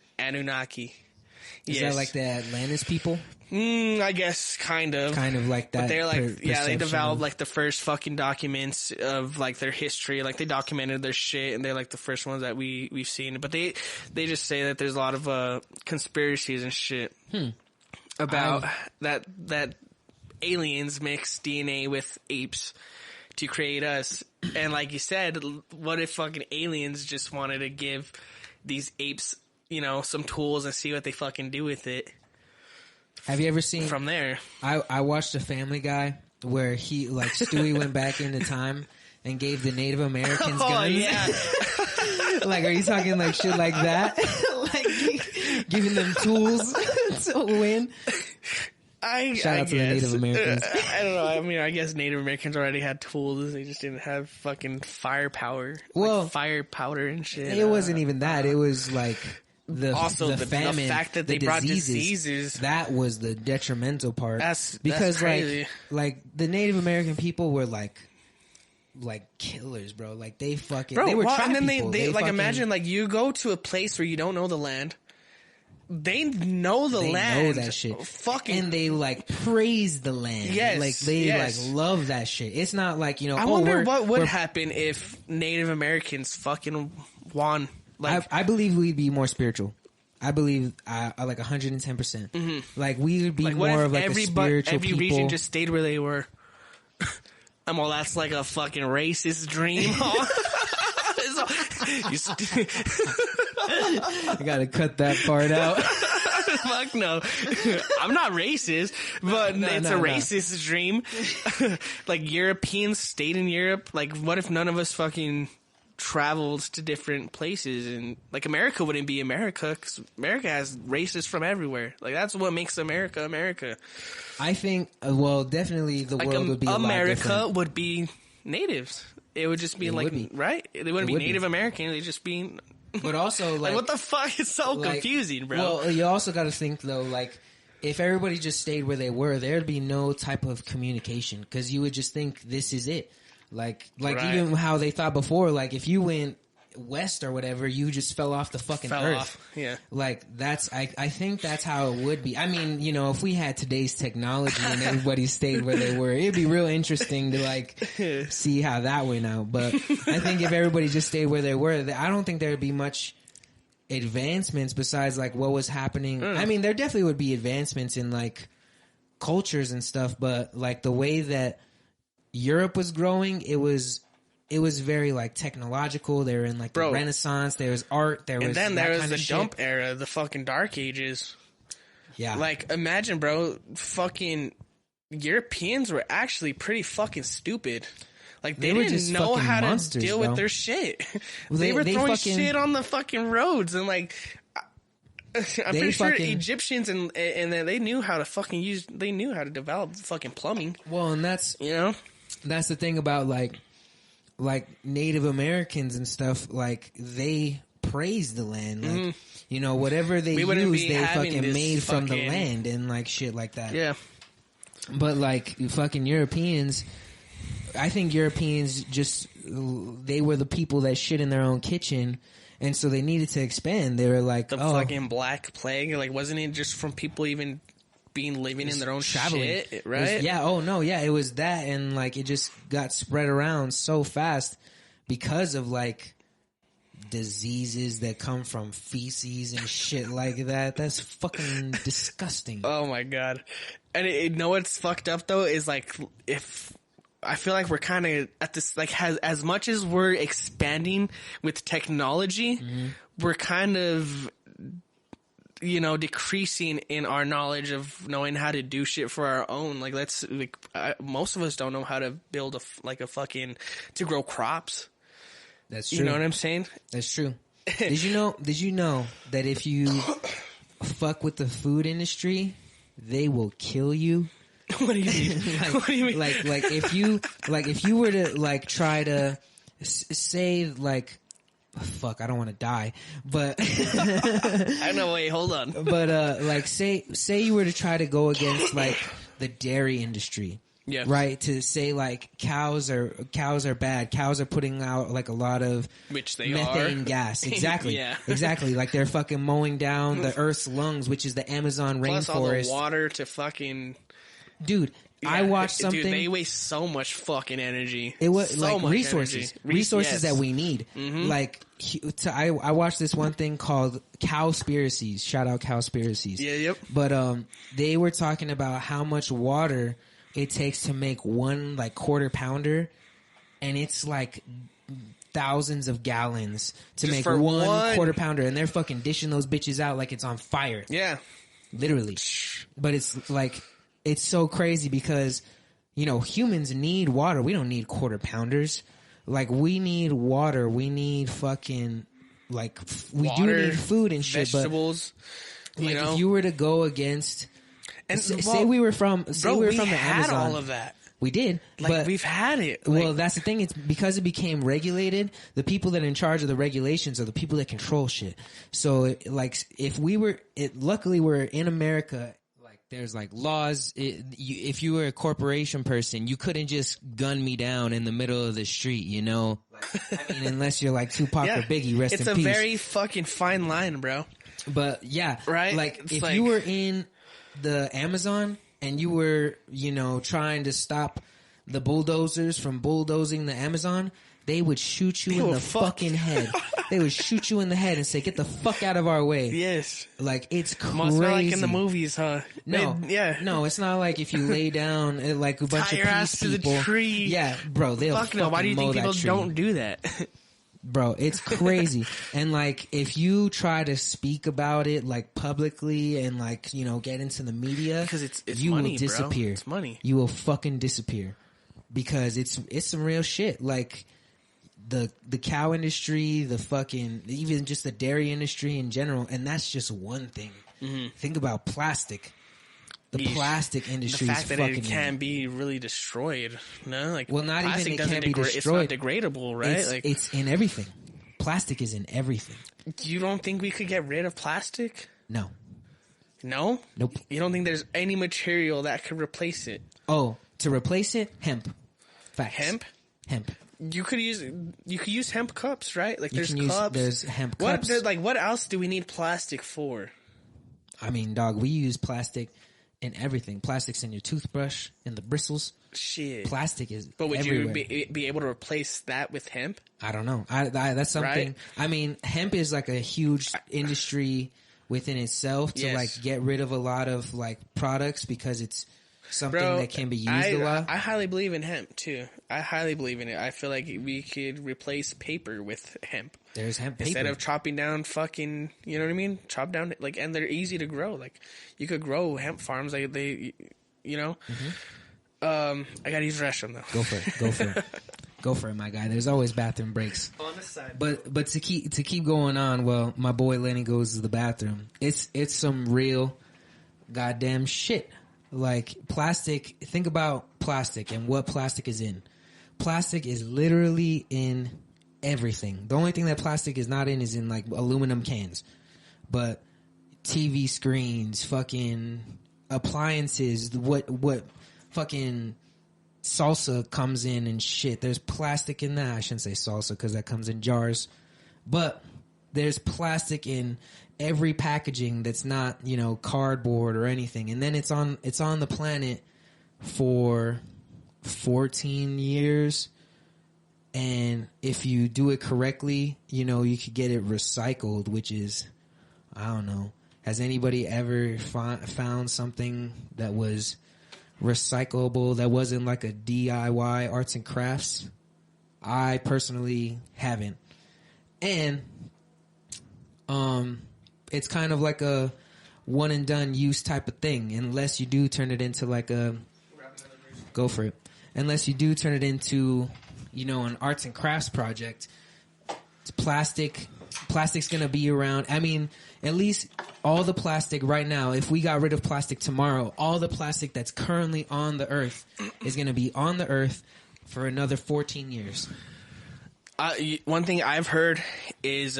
Is that like the Atlantis people? I guess kind of like that. But they're like, they developed like the first fucking documents of like their history. Like they documented their shit, and they're like the first ones that we've seen. But they just say that there's a lot of conspiracies and shit about that aliens mix DNA with apes to create us. And like you said, what if fucking aliens just wanted to give these apes, you know, some tools and see what they fucking do with it? Have you ever seen from there? I watched a Family Guy where he, like, Stewie went back into time and gave the Native Americans guns. Oh, yeah. Like, are you talking like shit like that? Like giving them tools to win? Shout out to the Native Americans. I don't know. I mean, I guess Native Americans already had tools. They just didn't have fucking firepower. Well, like fire powder and shit. It wasn't even that. It was like the famine, the fact that they brought diseases. That was the detrimental part. That's crazy. like the Native American people were like killers, bro. Like they fucking they were trap and then people. They like fucking, imagine like you go to a place where you don't know the land. They know the land. They know that shit. Fucking. And they like praise the land. Yes. Like they like love that shit. It's not like, you know, I wonder what would happen if Native Americans fucking won. Like, I believe we'd be more spiritual. I believe I like 110%. Like we would be more of like a spiritual every people. Region just stayed where they were. Well, that's like a fucking racist dream. I gotta cut that part out. Fuck no. I'm not racist, but it's a racist dream. Like Europeans stayed in Europe. Like what if none of us fucking traveled to different places, and like America wouldn't be America because America has racists from everywhere. Like that's what makes America America. I think well definitely the world would be America would be natives. It would just be right? They wouldn't be Native American. They'd just be. But also like what the fuck? It's so confusing, bro. Well, you also got to think though, like if everybody just stayed where they were, there'd be no type of communication because you would just think this is it. Like even how they thought before, like if you went west or whatever, you just fell off the fucking earth. Yeah. Like that's, I think that's how it would be. I mean, you know, if we had today's technology and everybody stayed where they were, it'd be real interesting to like see how that went out. But I think if everybody just stayed where they were, I don't think there'd be much advancements besides like what was happening. I mean, there definitely would be advancements in like cultures and stuff, but like the way that Europe was growing, it was very like technological. They were in like the Renaissance. There was art. There was and then there was the dump era, the fucking Dark Ages. Yeah, like imagine, bro, fucking Europeans were actually pretty fucking stupid. Like they didn't know how to deal with their shit. Well, they were throwing shit on the fucking roads and like. I'm pretty sure Egyptians and they knew how to fucking they knew how to develop fucking plumbing. Well, and that's that's the thing about like Native Americans and stuff. Like they praise the land, like whatever they use, they fucking made from the land and like shit like that. Yeah, but like fucking Europeans. I think Europeans they were the people that shit in their own kitchen, and so they needed to expand. They were like, the fucking Black Plague, like wasn't it just from people even living in their own shit, right? It was that, and like it just got spread around so fast because of like diseases that come from feces and shit like that. That's fucking disgusting. Oh my god! And you know what's fucked up though is like if. I feel like we're kind of at this, like, as much as we're expanding with technology, we're kind of, decreasing in our knowledge of knowing how to do shit for our own. Like, most of us don't know how to build to grow crops. That's true. You know what I'm saying? That's true. Did you know that if you fuck with the food industry, they will kill you? What do you mean? What do you mean? Like if you were to like try to say like, fuck, I don't want to die, but I know. Wait, hold on. But like say you were to try to go against like the dairy industry. Yeah. Right. To say like cows are bad. Cows are putting out like a lot of methane gas. Exactly. Yeah. Exactly. Like they're fucking mowing down the Earth's lungs, which is the Amazon rainforest. Plus all the water to fucking. Dude, yeah, I watched something. Dude, they waste so much fucking energy. It was so like resources that we need. Mm-hmm. Like, I watched this one thing called Cowspiracies. Shout out Cowspiracies. Yeah, yep. But they were talking about how much water it takes to make one like quarter pounder, and it's like thousands of gallons to make one quarter pounder, and they're fucking dishing those bitches out like it's on fire. Yeah, literally. But it's like. It's so crazy because, humans need water. We don't need quarter pounders. Like, we need water. We need fucking, like, we do need food and shit. Vegetables. But, like, if you were to go against, and say we were from the Amazon. Had all of that. We did. Like, but we've had it. Well, that's the thing. It's because it became regulated. The people that are in charge of the regulations are the people that control shit. So, like, luckily we're in America. There's like laws. If you were a corporation person, you couldn't just gun me down in the middle of the street, I mean, unless you're like Tupac or Biggie, rest in peace. It's a very fucking fine line, bro. But yeah, right? Like if you were in the Amazon and you were, trying to stop the bulldozers from bulldozing the Amazon, they would shoot you in the fucking head. They would shoot you in the head and say, "Get the fuck out of our way." Yes. Like, it's crazy. It's not like in the movies, huh? No. Yeah. No, it's not like if you lay down like a bunch of your ass to people. The tree. Yeah, bro, they'll fucking no. Why do you think people don't do that? Bro, it's crazy. And like, if you try to speak about it like publicly and like, get into the media, because it's you money, will disappear. Bro. It's money. You will fucking disappear because it's some real shit. Like, the cow industry, the fucking, even just the dairy industry in general, and that's just one thing. Mm-hmm. Think about plastic. The plastic industry, the fact that it can be really destroyed. No, like, well, not even it can't be destroyed. It's not degradable, right? It's in everything. Plastic is in everything. You don't think we could get rid of plastic? No. No? Nope. You don't think there's any material that could replace it? Oh, to replace it, hemp. Facts. Hemp. You could use hemp cups, right? Like, there's cups. There's hemp cups. What else do we need plastic for? I mean, dog, we use plastic in everything. Plastic's in your toothbrush, in the bristles. Shit. Plastic is But would everywhere. you be able to replace that with hemp? I don't know. That's something. Right? I mean, hemp is like a huge industry within itself to like get rid of a lot of like products because it's something that can be used a lot. I highly believe in hemp too. I highly believe in it. I feel like we could replace paper with hemp. There's hemp paper. Instead of chopping down fucking, you know what I mean? Chop down, like, and they're easy to grow. Like, you could grow hemp farms. Like, they, you know? Mm-hmm. I gotta use the restroom though. Go for it. Go for it, my guy. There's always bathroom breaks. On the side. But to keep going on, well, my boy Lenny goes to the bathroom. It's some real goddamn shit. Like plastic. Think about plastic and what plastic is in. Plastic is literally in everything. The only thing that plastic is not in is in like aluminum cans. But TV screens, fucking appliances, what fucking salsa comes in and shit. There's plastic in that. I shouldn't say salsa because that comes in jars. But there's plastic in every packaging that's not, you know, cardboard or anything. And then it's on the planet for 14 years. And if you do it correctly, you know, you could get it recycled, which is, I don't know. Has anybody ever found something that was recyclable, that wasn't like a DIY arts and crafts? I personally haven't. And it's kind of like a one and done use type of thing, unless you do turn it into like a go for it. Unless you do turn it into, you know, an arts and crafts project. It's plastic's gonna be around. I mean, at least all the plastic right now, if we got rid of plastic tomorrow, all the plastic that's currently on the earth is gonna be on the earth for another 14 years. One thing I've heard is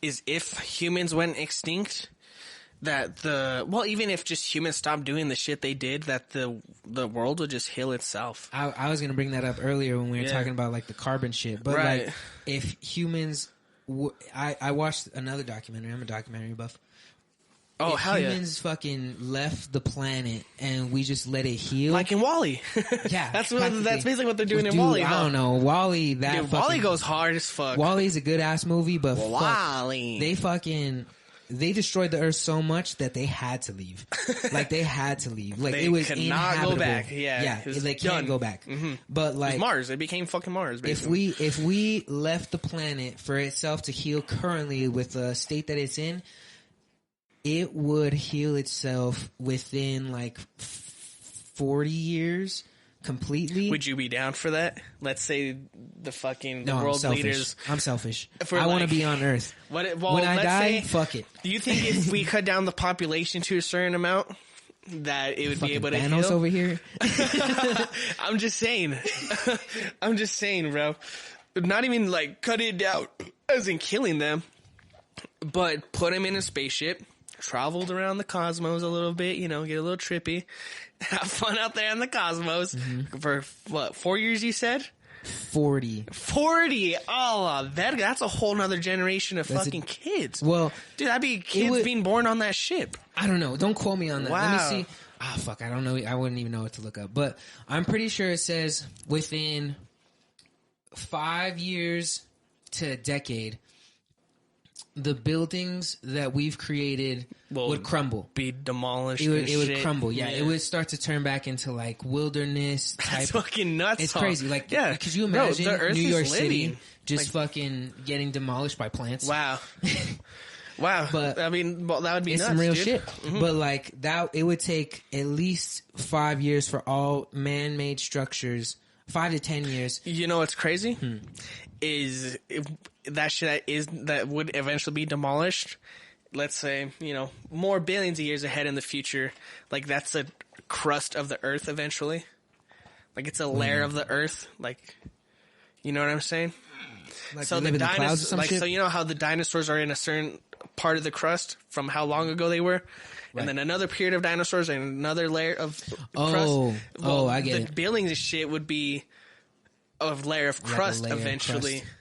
if humans went extinct, that even if just humans stopped doing the shit they did, that the world would just heal itself. I was gonna bring that up earlier when we were talking about like the carbon shit, but right. Like if humans, I watched another documentary. I'm a documentary buff. Oh, if hell yeah. humans fucking left the planet and we just let it heal. Like in WALL-E. Yeah. That's basically what they're doing in Dude, WALL-E. I don't know. WALL-E, WALL-E goes hard as fuck. WALL-E's a good ass movie, but WALL-E. They destroyed the earth so much that they had to leave. Like they had to leave. Like they it was could inhabitable. not go back. Yeah. They can't go back. Mm-hmm. But like it was Mars. It became fucking Mars, basically. If we left the planet for itself to heal currently with the state that it's in, it would heal itself within like 40 years completely. Would you be down for that? Let's say the world leaders. I'm selfish. I want to be on Earth. When I die, fuck it. Do you think if we cut down the population to a certain amount, that it would be able to Thanos heal? Over here. I'm just saying. I'm just saying, bro. Not even like cut it down as in killing them, but put them in a spaceship, traveled around the cosmos a little bit, you know, get a little trippy, have fun out there in the cosmos for what, 4 years you said? 40. Oh, that's a whole nother generation of fucking kids. Well, dude, that'd be kids being born on that ship. I don't know. Don't quote me on that. Wow. Let me see. Ah, fuck. I don't know. I wouldn't even know what to look up. But I'm pretty sure it says within 5 years to a decade, the buildings that we've created would crumble. Be demolished. It would crumble. Yeah, it would start to turn back into like wilderness type. That's fucking nuts. It's crazy. Like, yeah. Could you imagine New York City just fucking getting demolished by plants? Wow. Wow. But I mean, that would be it's nuts, some real dude. shit. Mm-hmm. But like that, it would take at least 5 years for all man-made structures. 5 to 10 years. You know what's crazy? Is if that shit that would eventually be demolished. Let's say, you know, more billions of years ahead in the future. Like that's a crust of the Earth eventually. Like it's a layer of the Earth. Like, you know what I'm saying? Like so the dinosaurs, like shit? So you know how the dinosaurs are in a certain part of the crust from how long ago they were. Right. And then another period of dinosaurs and another layer of crust. Well, I get the it. buildings and shit would be a layer of crust layer eventually. Of crust.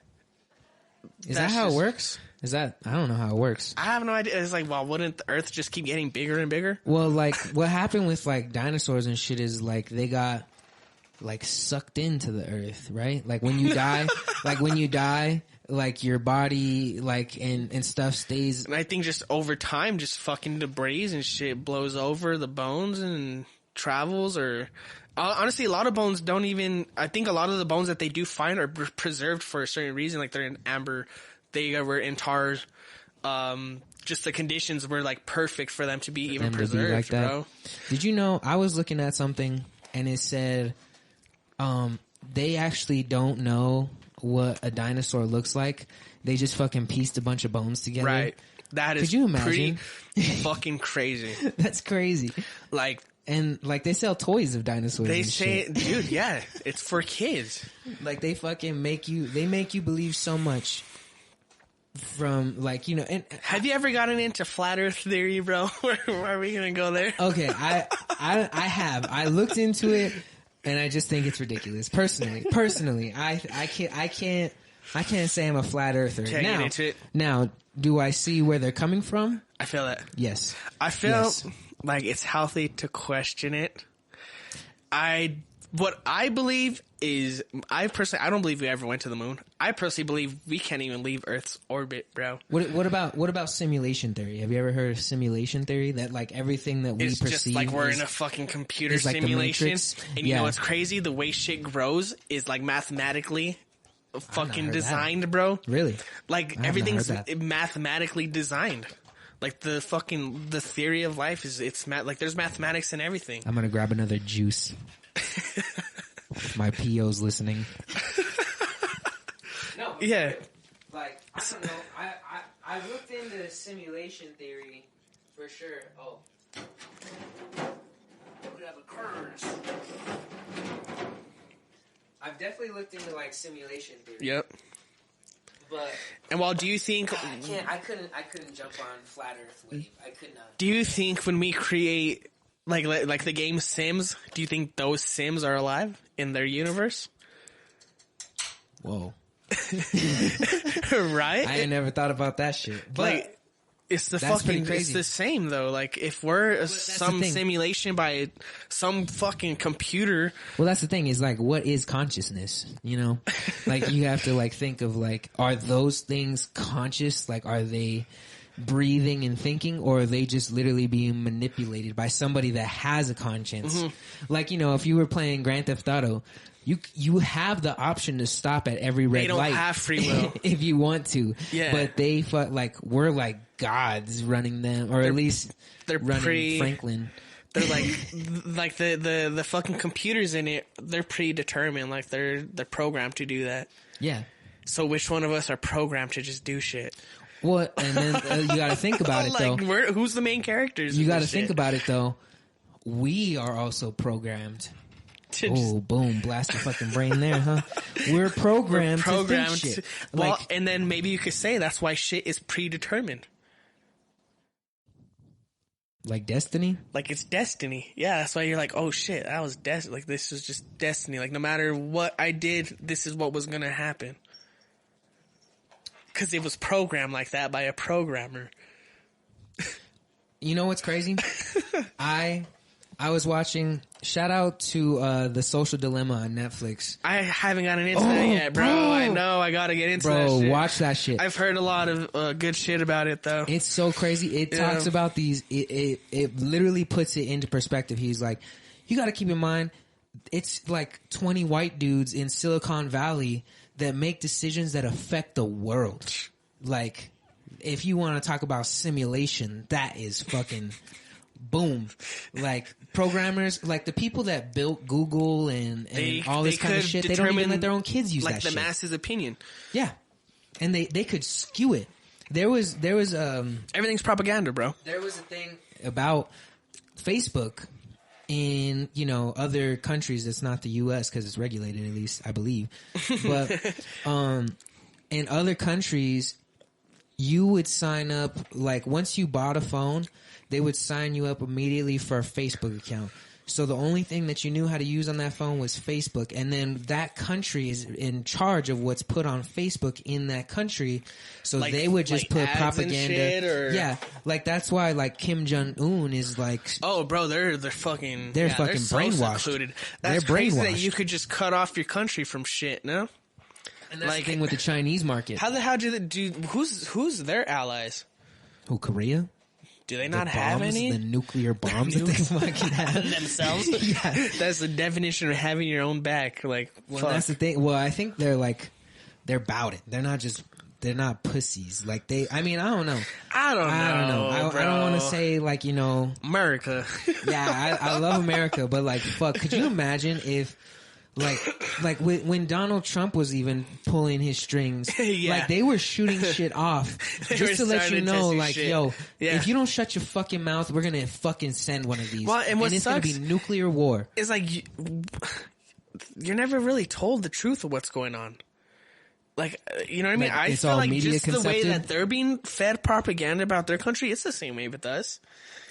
Is that how it works? Is that, I don't know how it works. I have no idea. It's like, well, wouldn't the Earth just keep getting bigger and bigger? Well, like what happened with like dinosaurs and shit is like they got like sucked into the Earth, right? Like when you die, like your body, like and stuff stays. And I think just over time, just fucking debris and shit blows over the bones and travels. Or honestly, a lot of bones don't even. I think a lot of the bones that they do find are preserved for a certain reason. Like they're in amber, they were in tar. Just the conditions were like perfect for them to be even preserved, like that. Bro. Did you know? I was looking at something and it said, they actually don't know what a dinosaur looks like. They just fucking pieced a bunch of bones together. Right. That is Could you imagine? pretty fucking crazy. That's crazy. Like, And like they sell toys of dinosaurs. they and say, shit. dude, yeah, it's for kids. Like they fucking make you believe so much from like, you know, and Have you ever gotten into flat Earth theory, bro? Where are we gonna go there? okay, I have. I looked into it and I just think it's ridiculous. Personally, I can't say I'm a flat earther. Can't get into it. Now, do I see where they're coming from? I feel that. Yes. I feel Yes. like it's healthy to question it. What I believe is, I don't believe we ever went to the moon. I personally believe we can't even leave Earth's orbit, bro. What about simulation theory? Have you ever heard of simulation theory? That like everything that we It's perceive just like we're is- in a fucking computer is like the simulation. Matrix. And you Yeah. know what's crazy? The way shit grows is like mathematically fucking heard that. designed, bro. Really? Like not everything's heard that. mathematically desied. Like the theory of life is like there's mathematics in everything. I'm gonna grab another juice. If my PO's listening. No. Yeah. Like I don't know. I looked into simulation theory for sure. Oh. I've definitely looked into like simulation theory. Yep. But And while do you think I couldn't jump on flat Earth wave. I could not. do you think when we create like the game Sims, do you think those Sims are alive in their universe? Whoa. Right? I ain't never thought about that shit. But Like it's the That's pretty fucking crazy. it's the same though. Like if we're the some thing. simulation by some fucking computer, well, that's the thing is like, what is consciousness? You know, like you have to like think of like, are those things conscious? Like, are they breathing and thinking, or are they just literally being manipulated by somebody that has a conscience? Mm-hmm. Like, you know, if you were playing Grand Theft Auto, you have the option to stop at every red they don't light have free will. if you want to. Yeah. But they like we're like gods running them, or at least they're running Franklin. They're like the fucking computers in it. They're predetermined. Like they're programmed to do that. Yeah. So which one of us are programmed to just do shit? Well, and then you got to think about it though. Like who's the main characters? You got to think about it though. We are also programmed. to Oh, boom! Blast your fucking brain there, huh? We're programmed to think shit. Well, Like, and then maybe you could say that's why shit is predetermined. like destiny. Like it's destiny. Yeah, that's why you're like, oh shit, that was destiny. Like this was just destiny. Like no matter what I did, this is what was gonna happen. Because it was programmed like that by a programmer. You know what's crazy? I was watching. Shout out to The Social Dilemma on Netflix. I haven't gotten into that yet, bro. I know, I gotta get into that Bro, shit. watch that shit. I've heard a lot of good shit about it, though. It's so crazy. It talks about these. It literally puts it into perspective. He's like, you got to keep in mind, it's like 20 white dudes in Silicon Valley that make decisions that affect the world. Like, if you want to talk about simulation, that is fucking boom. Like programmers, like the people that built Google and all this kind of shit, they don't even let their own kids use like that the shit. masses' opinion. Yeah, and they could skew it. There was Everything's propaganda, bro. there was a thing about Facebook in, you know, other countries that's not the U.S. because it's regulated, at least I believe. But in other countries, you would sign up, like once you bought a phone, they would sign you up immediately for a Facebook account. So the only thing that you knew how to use on that phone was Facebook. And then that country is in charge of what's put on Facebook in that country. So Like- they would just like put ads and propaganda. shit, or- Yeah. Like that's why like Kim Jong-un is like, Oh, bro, they're fucking They're yeah, fucking so brainwashed. secluded. They're That's crazy that brainwashed. you could just cut off your country from shit. No, and that's like- the thing with the Chinese market. how the hell do they do? Who's their allies? Who, Korea? Do they The not have bombs, any the nuclear bombs that they fucking have. themselves? Yeah. That's the definition of having your own back. Like, Well, fuck. that's the thing. Well, I think they're about it. They're not pussies. Like I don't know. I don't know. I don't want to say like, you know, America. yeah, I love America, but like, fuck, could you imagine if Like when Donald Trump was even pulling his strings, Yeah. like they were shooting shit off just to let you know, like, shit. yo, Yeah. if you don't shut your fucking mouth, we're gonna fucking send one of these, Well, and what it's gonna be sucks nuclear war. It's like you're never really told the truth of what's going on. Like, you know what I mean? Like, I it's feel all like media just the way concepted? that they're being fed propaganda about their country, it's the same way with us.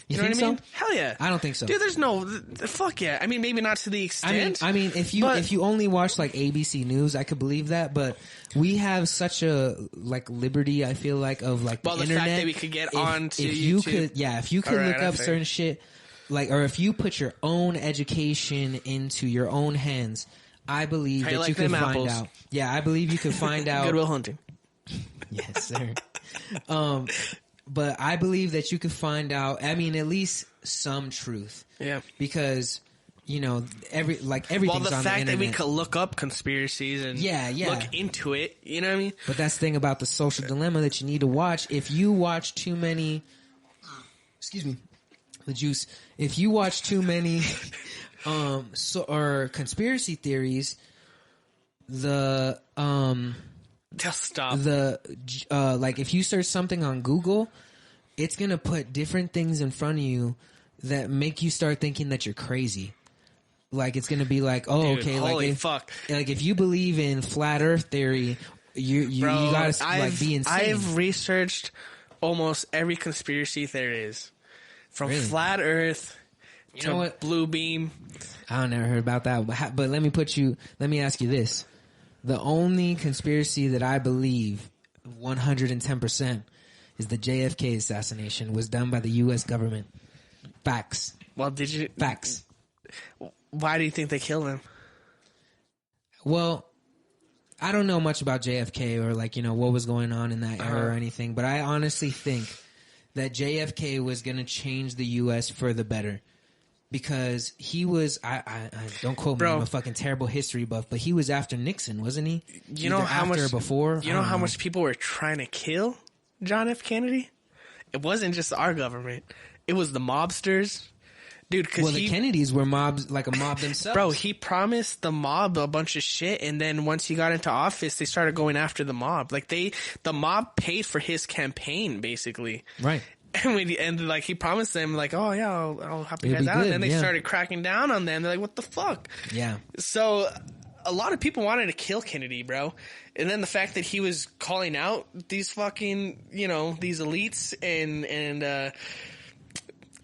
You know think what I mean? so? Hell yeah. I don't think so. Dude, there's no fuck yeah. I mean, maybe not to the extent. I mean, if you only watch like ABC News, I could believe that. But we have such a like liberty. I feel like of like the internet. Fact that we could get onto if you YouTube. if you could look up certain shit, like, or if you put your own education into your own hands, I believe that you could find out. Yeah, I believe you could find out. Goodwill Hunting. Yes, sir. But I believe that you could find out. I mean, at least some truth. Yeah, because you know everything's on the internet. Well, the fact that we could look up conspiracies and look into it, you know what I mean? But that's the thing about the social dilemma that you need to watch. If you watch too many, excuse me, the juice. If you watch too many, or conspiracy theories, Just stop. Like if you search something on Google, it's gonna put different things in front of you that make you start thinking that you're crazy. Like it's gonna be like, oh, Dude, okay, holy like fuck. Like if you believe in flat Earth theory, you gotta like be insane. I've researched almost every conspiracy there is, from Really? flat Earth to blue beam. I never heard about that, but let me ask you this. The only conspiracy that I believe 110% is the JFK assassination was done by the U.S. government. Facts. Well, did you? Facts. Why do you think they killed him? Well, I don't know much about JFK or like, you know, what was going on in that era or anything, but I honestly think that JFK was going to change the U.S. for the better. Because he was, I don't quote me, I'm a fucking terrible history buff, but he was after Nixon, wasn't he? You know how much before? You know how much people were trying to kill John F. Kennedy? It wasn't just our government; it was the mobsters, dude. Because the Kennedys were mobs, like a mob themselves. Bro, he promised the mob a bunch of shit, and then once he got into office, they started going after the mob. Like the mob paid for his campaign, basically. Right. And like he promised them, like, oh yeah, I'll help you guys out. And then they started cracking down on them. They're like, what the fuck? Yeah. So a lot of people wanted to kill Kennedy, bro. And then the fact that he was calling out these fucking, you know, these elites and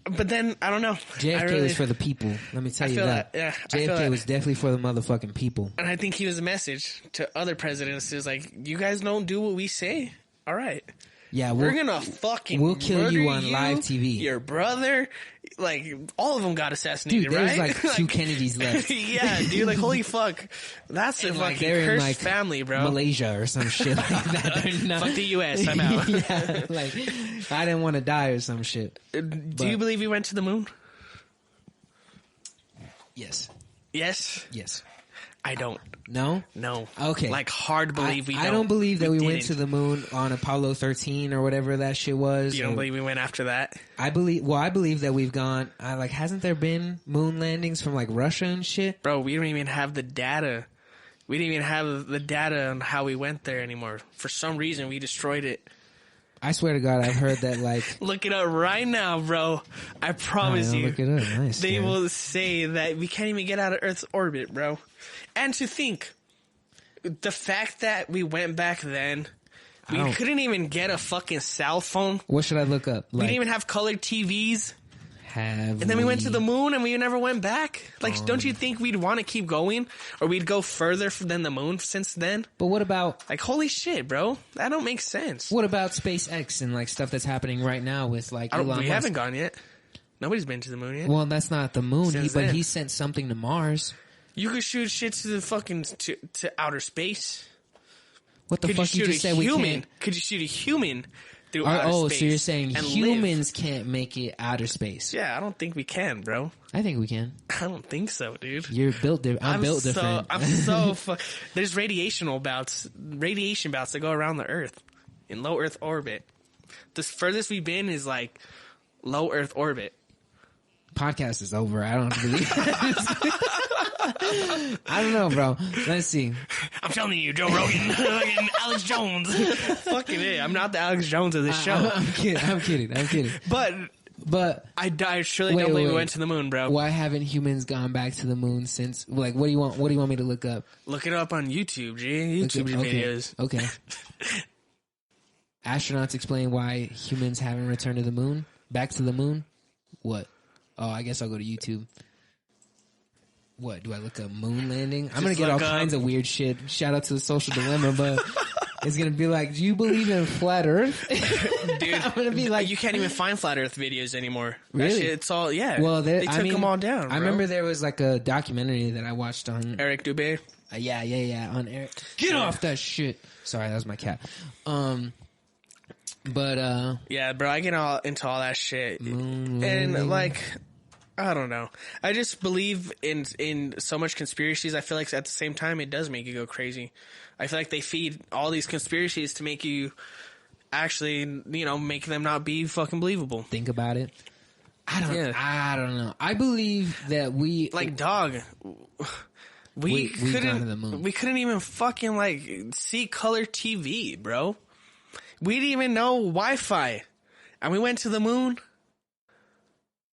but then I don't know. JFK was for the people. Let me tell you that. Yeah, JFK was definitely for the motherfucking people. And I think he was a message to other presidents. Is like, you guys don't do what we say. All right. Yeah, we're gonna fucking we'll kill you on you, live TV. Your brother, like all of them got assassinated. Dude, there's right? like 2 Kennedys left. Yeah, dude, like holy fuck, that's a fucking cursed family, bro. Malaysia or some shit like that. They're not... Fuck the U.S. I'm out. Yeah, like I didn't want to die or some shit. Do you believe we went to the moon? Yes. Yes. Yes. I don't. No? No. Okay. Like hard believe we don't. I don't believe that we went to the moon on Apollo 13 or whatever that shit was. You don't believe we went after that? I believe that we've gone, like, hasn't there been moon landings from like Russia and shit? Bro, we don't even have the data. We didn't even have the data on how we went there anymore. For some reason, we destroyed it. I swear to God, I've heard that, like... Look it up right now, bro. I promise you. Look it up. Nice. They will say that we can't even get out of Earth's orbit, bro. And to think, the fact that we went back then, we couldn't even get a fucking cell phone. What should I look up? We didn't even have colored TVs. And then we went to the moon and we never went back. Like, don't you think we'd want to keep going? Or we'd go further than the moon since then? But what about... Like, holy shit, bro. That don't make sense. What about SpaceX and, like, stuff that's happening right now with, like, Elon Musk? We haven't gone yet. Nobody's been to the moon yet. Well, that's not the moon, but he sent something to Mars. You could shoot shit to the fucking... to outer space. What the fuck you just said we can't... Could you shoot a human... through outer space, so you're saying humans can't make it outer space? Yeah, I don't think we can, bro. I think we can. I don't think so, dude. You're built different. I'm built different. I'm so there's radiation belts that go around the Earth in low Earth orbit. The furthest we've been is like low Earth orbit. Podcast is over. I don't believe it. I don't know, bro. Let's see. I'm telling you, Joe Rogan, fucking Alex Jones. Fucking it. I'm not the Alex Jones of this show. I'm kidding. But I surely don't believe we went to the moon, bro. Why haven't humans gone back to the moon since? Like, what do you want me to look up? Look it up on YouTube, G. YouTube videos. Okay. Astronauts explain why humans haven't returned to the moon. Back to the moon. What? Oh, I guess I'll go to YouTube. What, do I look up moon landing? I'm going to get all kinds of weird shit. Shout out to the Social Dilemma, but it's going to be like, do you believe in flat earth? Dude, I'm going to be like, you can't even find flat earth videos anymore. Really? That shit, it's all, yeah. Well, they took them all down, bro. I remember there was like a documentary that I watched on Eric Dubé. Yeah, on Eric. Get off that shit. Sorry, that was my cat. Yeah, bro, I get all into all that shit. And like, I don't know. I just believe in so much conspiracies. I feel like at the same time, it does make you go crazy. I feel like they feed all these conspiracies to make you actually, make them not be fucking believable. Think about it. I don't know. I believe that we we couldn't even fucking see color TV, bro. We didn't even know Wi-Fi, and we went to the moon.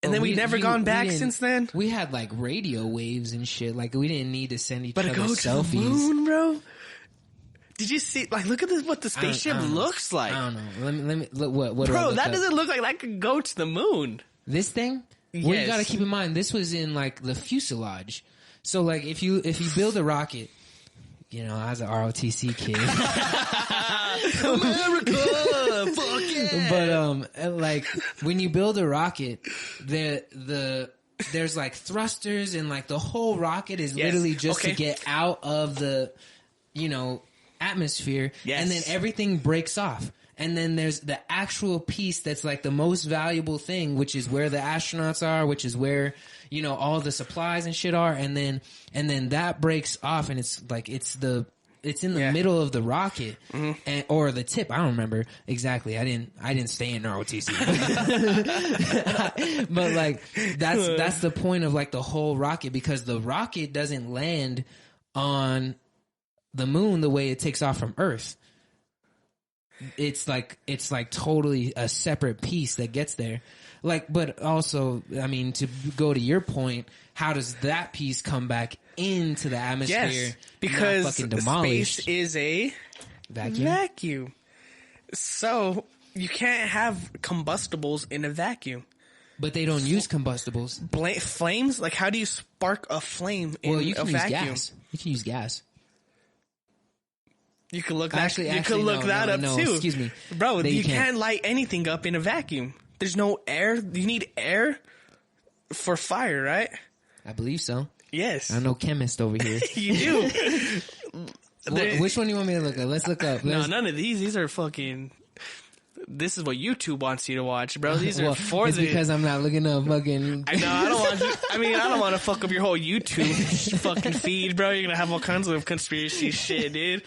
And then we've never gone back since then. We had like radio waves and shit. Like we didn't need to send each other selfies. To the moon, bro. Did you see? Like, look at what the spaceship looks like. I don't know. Let me look. What? Bro, that doesn't look like that could go to the moon. This thing. Yes. Well, you got to keep in mind this was in like the fuselage. So like if you build a rocket, I was an ROTC kid. America, fuck yeah. But like when you build a rocket, there's like thrusters and like the whole rocket is literally just to get out of the atmosphere, and then everything breaks off. And then there's the actual piece that's like the most valuable thing, which is where the astronauts are, which is where all the supplies and shit are, and then that breaks off, and it's like it's in the middle of the rocket, or the tip. I don't remember exactly. I didn't stay in ROTC, but like that's the point of like the whole rocket, because the rocket doesn't land on the moon the way it takes off from Earth. It's like totally a separate piece that gets there. Like, but also, I mean, to go to your point, how does that piece come back into the atmosphere? Yes, because space is a vacuum. So you can't have combustibles in a vacuum. But they don't use combustibles. Flames? Like, how do you spark a flame in a vacuum? Gas. You can use gas. You can look that. You can look that up too. Excuse me, bro. You can't light anything up in a vacuum. There's no air. You need air for fire, right? I believe so. Yes. I'm no chemist over here. You do. Which one do you want me to look up? Let's look up. No, none of these. These are fucking. This is what YouTube wants you to watch, bro. These are because I'm not looking up fucking. I know. I don't want to. I mean, I don't want to fuck up your whole YouTube fucking feed, bro. You're gonna have all kinds of conspiracy shit, dude.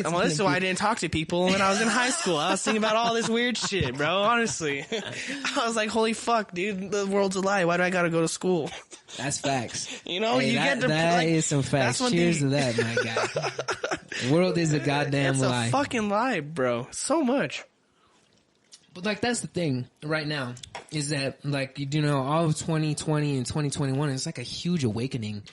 Well, this is why I didn't talk to people when I was in high school. I was thinking about all this weird shit, bro. Honestly, I was like, "Holy fuck, dude! The world's a lie. Why do I gotta go to school?" That's facts. Hey, you get to. That is some facts. Cheers to that, my guy. The world is a goddamn lie. It's a fucking lie, bro. So much. But like that's the thing right now is that like all of 2020 and 2021 is like a huge awakening.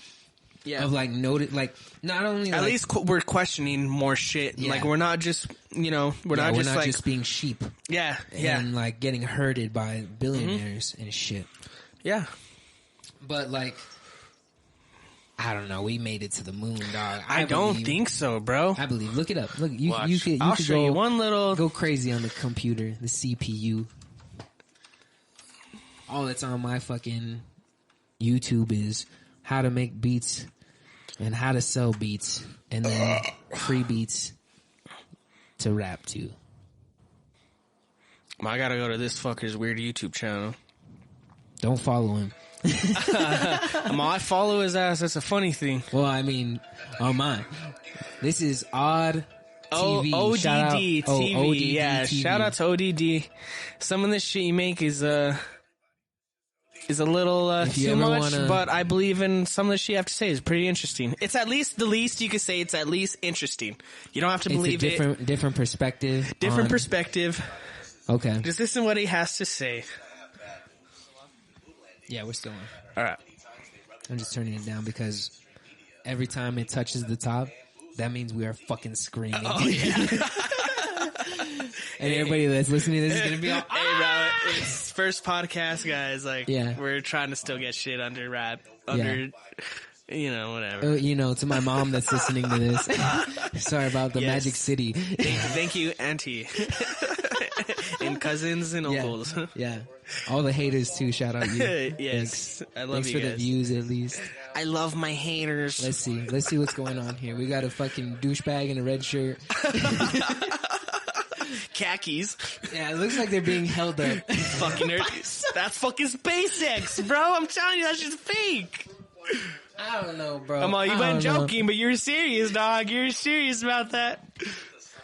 Yeah. Of like not only at least we're questioning more shit. Yeah. Like we're not just we're not just being sheep. Yeah. And like getting herded by billionaires and shit. Yeah. But like I don't know. We made it to the moon, dog. I don't think so, bro. I believe. Look it up. Look, I'll show you one little. Go crazy on the computer, the CPU. All that's on my fucking YouTube is how to make beats and how to sell beats, and then free beats to rap to. I gotta go to this fucker's weird YouTube channel. Don't follow him. I follow his ass. That's a funny thing. Well, I mean, on mine. This is Odd TV. ODD TV. ODD yeah, TV. Shout out to ODD. Some of this shit you make is is a little you too ever much, wanna- but I believe in some of the shit you have to say is pretty interesting. It's at least the least you could say. It's at least interesting. You don't have to It's a believe it. different perspective. Different perspective. Okay. Just listen to what he has to say. Yeah, we're still on. All right. I'm just turning it down because every time it touches the top, that means we are fucking screaming. Oh yeah. And everybody that's listening to this is gonna be all, Hey, bro, it's first podcast, guys. Like, Yeah. we're trying to still get shit under wrap, whatever. To my mom that's listening to this. Sorry about the Yes. Magic City. Thank you, auntie, and cousins and uncles. Yeah. All the haters too. Shout out you. Yes, I love Thanks you for the guys. views at least. I love my haters. Let's see what's going on here. We got a fucking douchebag in a red shirt. Khakis. Yeah, it looks like they're being held up. Fucking nerd. That's fucking SpaceX, bro. I'm telling you, that's just fake. I don't know, bro. I'm all, you I weren't don't know. joking, but you're serious, dog. You're serious about that.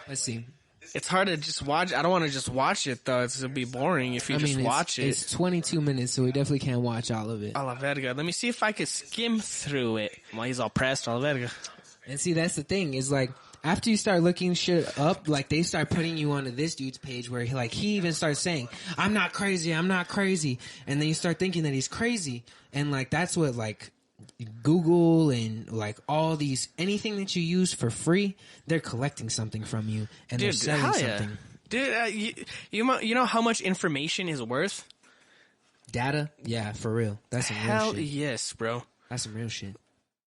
Let's see. It's hard to just watch. I don't want to just watch it, though. It'll be boring if you just watch it. It's 22 minutes, so we definitely can't watch all of it. A la verga. Let me see if I could skim through it. Well, he's all pressed. A la verga. And see, that's the thing, is like, after you start looking shit up, like, they start putting you onto this dude's page where he even starts saying, I'm not crazy. And then you start thinking that he's crazy. And like, that's what like Google and like all these, anything that you use for free, they're collecting something from you and they're selling hell yeah. something. Dude, you know how much information is worth? Data? Yeah, for real. That's some real Hell shit. yes, bro. That's some real shit.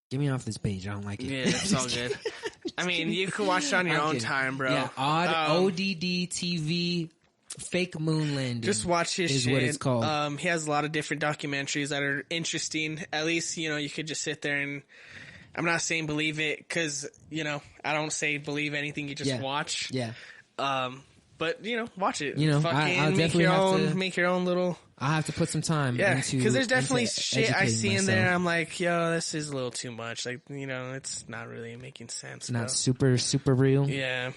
Get me off this page. I don't like it. Yeah, it's all good. I mean, you can watch it on your I'm own kidding. time, bro. Yeah, ODD TV fake moon landing. Just watch his is shit. what it's called. He has a lot of different documentaries that are interesting. At least, you could just sit there and, I'm not saying believe it, because, I don't say believe anything you just watch. Yeah. But, watch it. I'll Fucking make your own little... I'll have to put some time into because there's definitely into shit I educating see in myself. there. I'm like, yo, this is a little too much. Like, it's not really making sense. It's not bro. super, super real. Yeah.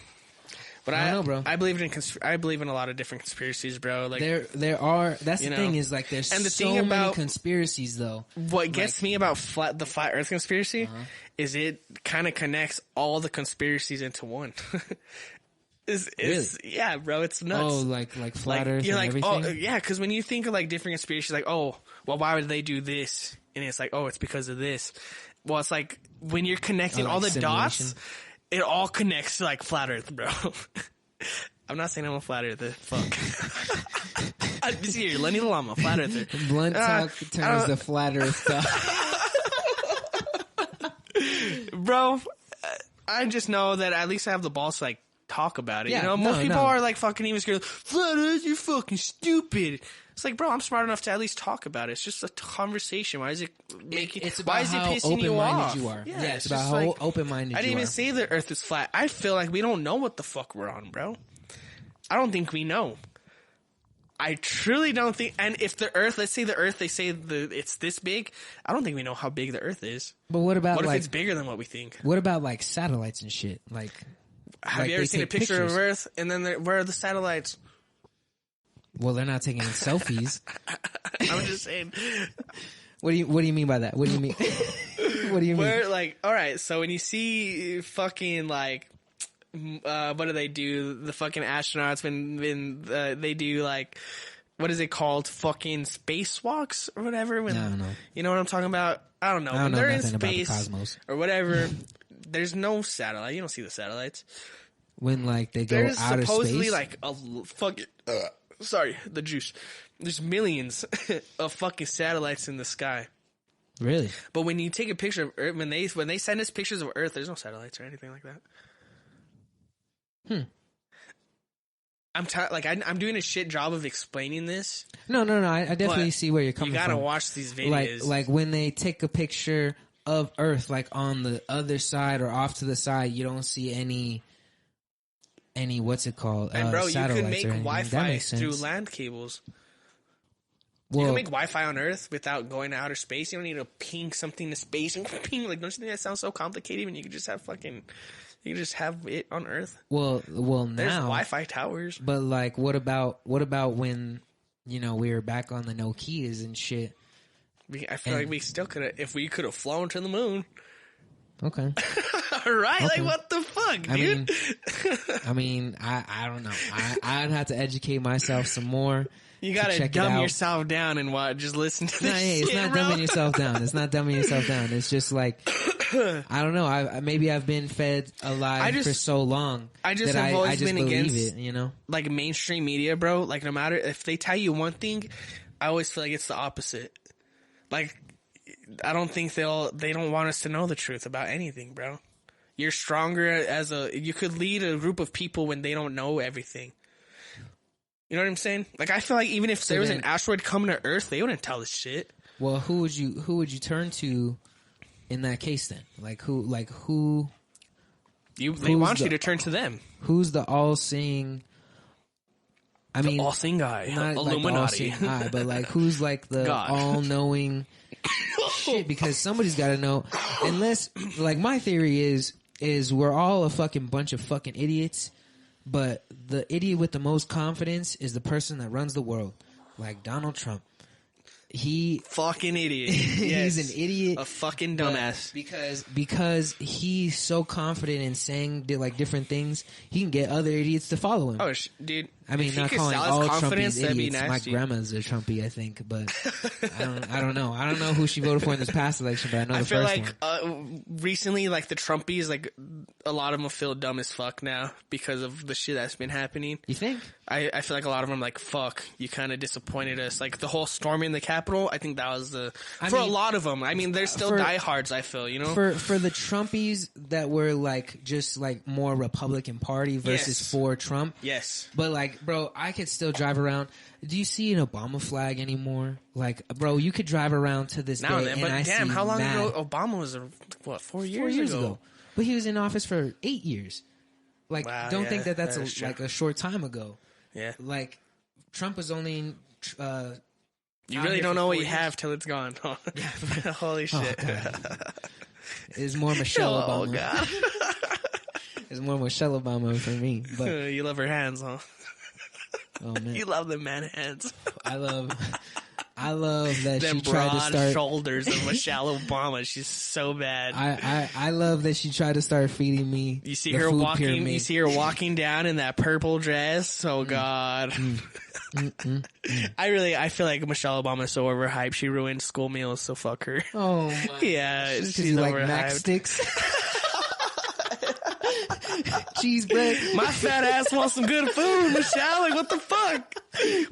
But I don't know, bro. I believe I believe in a lot of different conspiracies, bro. Like There are. That's the thing is like there's and the so thing many about- conspiracies though. what gets me about the flat Earth conspiracy is it kind of connects all the conspiracies into one. Really? Yeah, bro, it's nuts. Oh, like flat Earth you're and like, everything. oh, yeah, because when you think of like different conspiracies, like, oh, well, why would they do this? And it's like, oh, it's because of this. Well, it's like when you're connecting like all the simulation. dots, it all connects to like flat Earth, bro. I'm not saying I'm a flat earther. Fuck. I'm serious. Lenny the Llama, flat earther. Blunt talk turns to flat Earth talk. Bro, I just know that at least I have the balls to like talk about it. Yeah, most no, people no. are like fucking even scared. Flat Earth, you're fucking stupid. It's like, bro, I'm smart enough to at least talk about it. It's just a conversation. Why is it making? It's Why about is it how pissing you open-minded off? you are. Yeah, it's just about how like, open-minded you are. I didn't even say the Earth is flat. I feel like we don't know what the fuck we're on, bro. I don't think we know. I truly don't think. And if the Earth, let's say the Earth, they say it's this big. I don't think we know how big the Earth is. But what about What if like it's bigger than what we think? what about like satellites and shit? Like, Have you ever they seen a take picture pictures. of Earth and then where are the satellites? Well, they're not taking selfies. I'm just saying. What do you mean by that? What do you mean? What do you mean? Where, like, all right, so when you see fucking, like, what do they do? The fucking astronauts, when they do, like, what is it called? Fucking spacewalks or whatever? When, I don't know. You know what I'm talking about? I don't know. I don't When know they're in nothing about the space cosmos. or whatever, there's no satellite. You don't see the satellites. When like they go There's outer supposedly, space. like, a fucking... sorry, the juice. There's millions of fucking satellites in the sky. Really? But when you take a picture of Earth, when they send us pictures of Earth, there's no satellites or anything like that. I'm doing a shit job of explaining this. No. I definitely But see where you're coming You gotta from. watch these videos. Like when they take a picture of Earth, like on the other side or off to the side, you don't see any what's it called? and bro, you satellites can make or anything. That Wi-Fi makes sense. through land cables. You Well, can make Wi-Fi on Earth without going to outer space. You don't need to ping something to space and ping. Like, don't you think that sounds so complicated when you can just have it on Earth? well, There's now. Wi-Fi towers. But like, what about when we were back on the Nokias and shit? I feel like we still could have, if we could have flown to the moon. Okay. Right? Okay. Like, what the fuck, dude? I don't know. I'd have to educate myself some more. You gotta dumb yourself down and just listen to this shit, it's not bro. dumbing yourself down. It's not dumbing yourself down. It's just like, I don't know. Maybe I've been fed a lie for so long. I just that have always been believe against it, you know? Like mainstream media, bro. Like no matter if they tell you one thing, I always feel like it's the opposite. Like, I don't think they don't want us to know the truth about anything, bro. You're stronger you could lead a group of people when they don't know everything. You know what I'm saying? Like, I feel like even if there was an asteroid coming to Earth, they wouldn't tell us shit. Well, who would you turn to in that case then? Who? They want you to turn to them. Who's the all-seeing? All-seeing guy, not Illuminati. Like the all-seeing eye, but like who's like the God. all-knowing shit? Because somebody's got to know. Unless, like, my theory is we're all a fucking bunch of fucking idiots, but the idiot with the most confidence is the person that runs the world, like Donald Trump. He fucking idiot. He's an idiot, a fucking dumbass. Because he's so confident in saying like different things, he can get other idiots to follow him. Oh, dude. I mean, not calling all Trumpies idiots. My grandma's a Trumpy, I think, but I don't know. I don't know who she voted for in this past election, but I know the first one. I feel like recently, like the Trumpies, like a lot of them feel dumb as fuck now because of the shit that's been happening. You think? I feel like a lot of them like, fuck, you kind of disappointed us. Like the whole storming the Capitol, I think that was a lot of them. I mean, they're still diehards, I feel, you know? For the Trumpies that were like, just like more Republican Party versus for Trump. Yes. But like, bro, I could still drive around. Do you see an Obama flag anymore? Like, bro, you could drive around to this now day then, and but I damn, see how long ago Obama was, 4 years ago? But he was in office for 8 years. Like, wow, don't think that's like a short time ago. Yeah. Like, Trump was only in, you really don't know what you have till it's gone. Holy shit. It's more Michelle Obama. Oh, God. It's more Michelle Obama for me. But you love her hands, huh? Oh, man. You love the man hands. I love that them she tried to start broad shoulders of Michelle Obama. She's so bad. I love that she tried to start feeding me. You see her walking. Pyramid. You see her walking down in that purple dress. Oh God. I feel like Michelle Obama is so overhyped. She ruined school meals. So fuck her. Oh my. Yeah, she's overhyped. Like Mac sticks. Cheese bread. My fat ass wants some good food, Michelle. Like, what the fuck?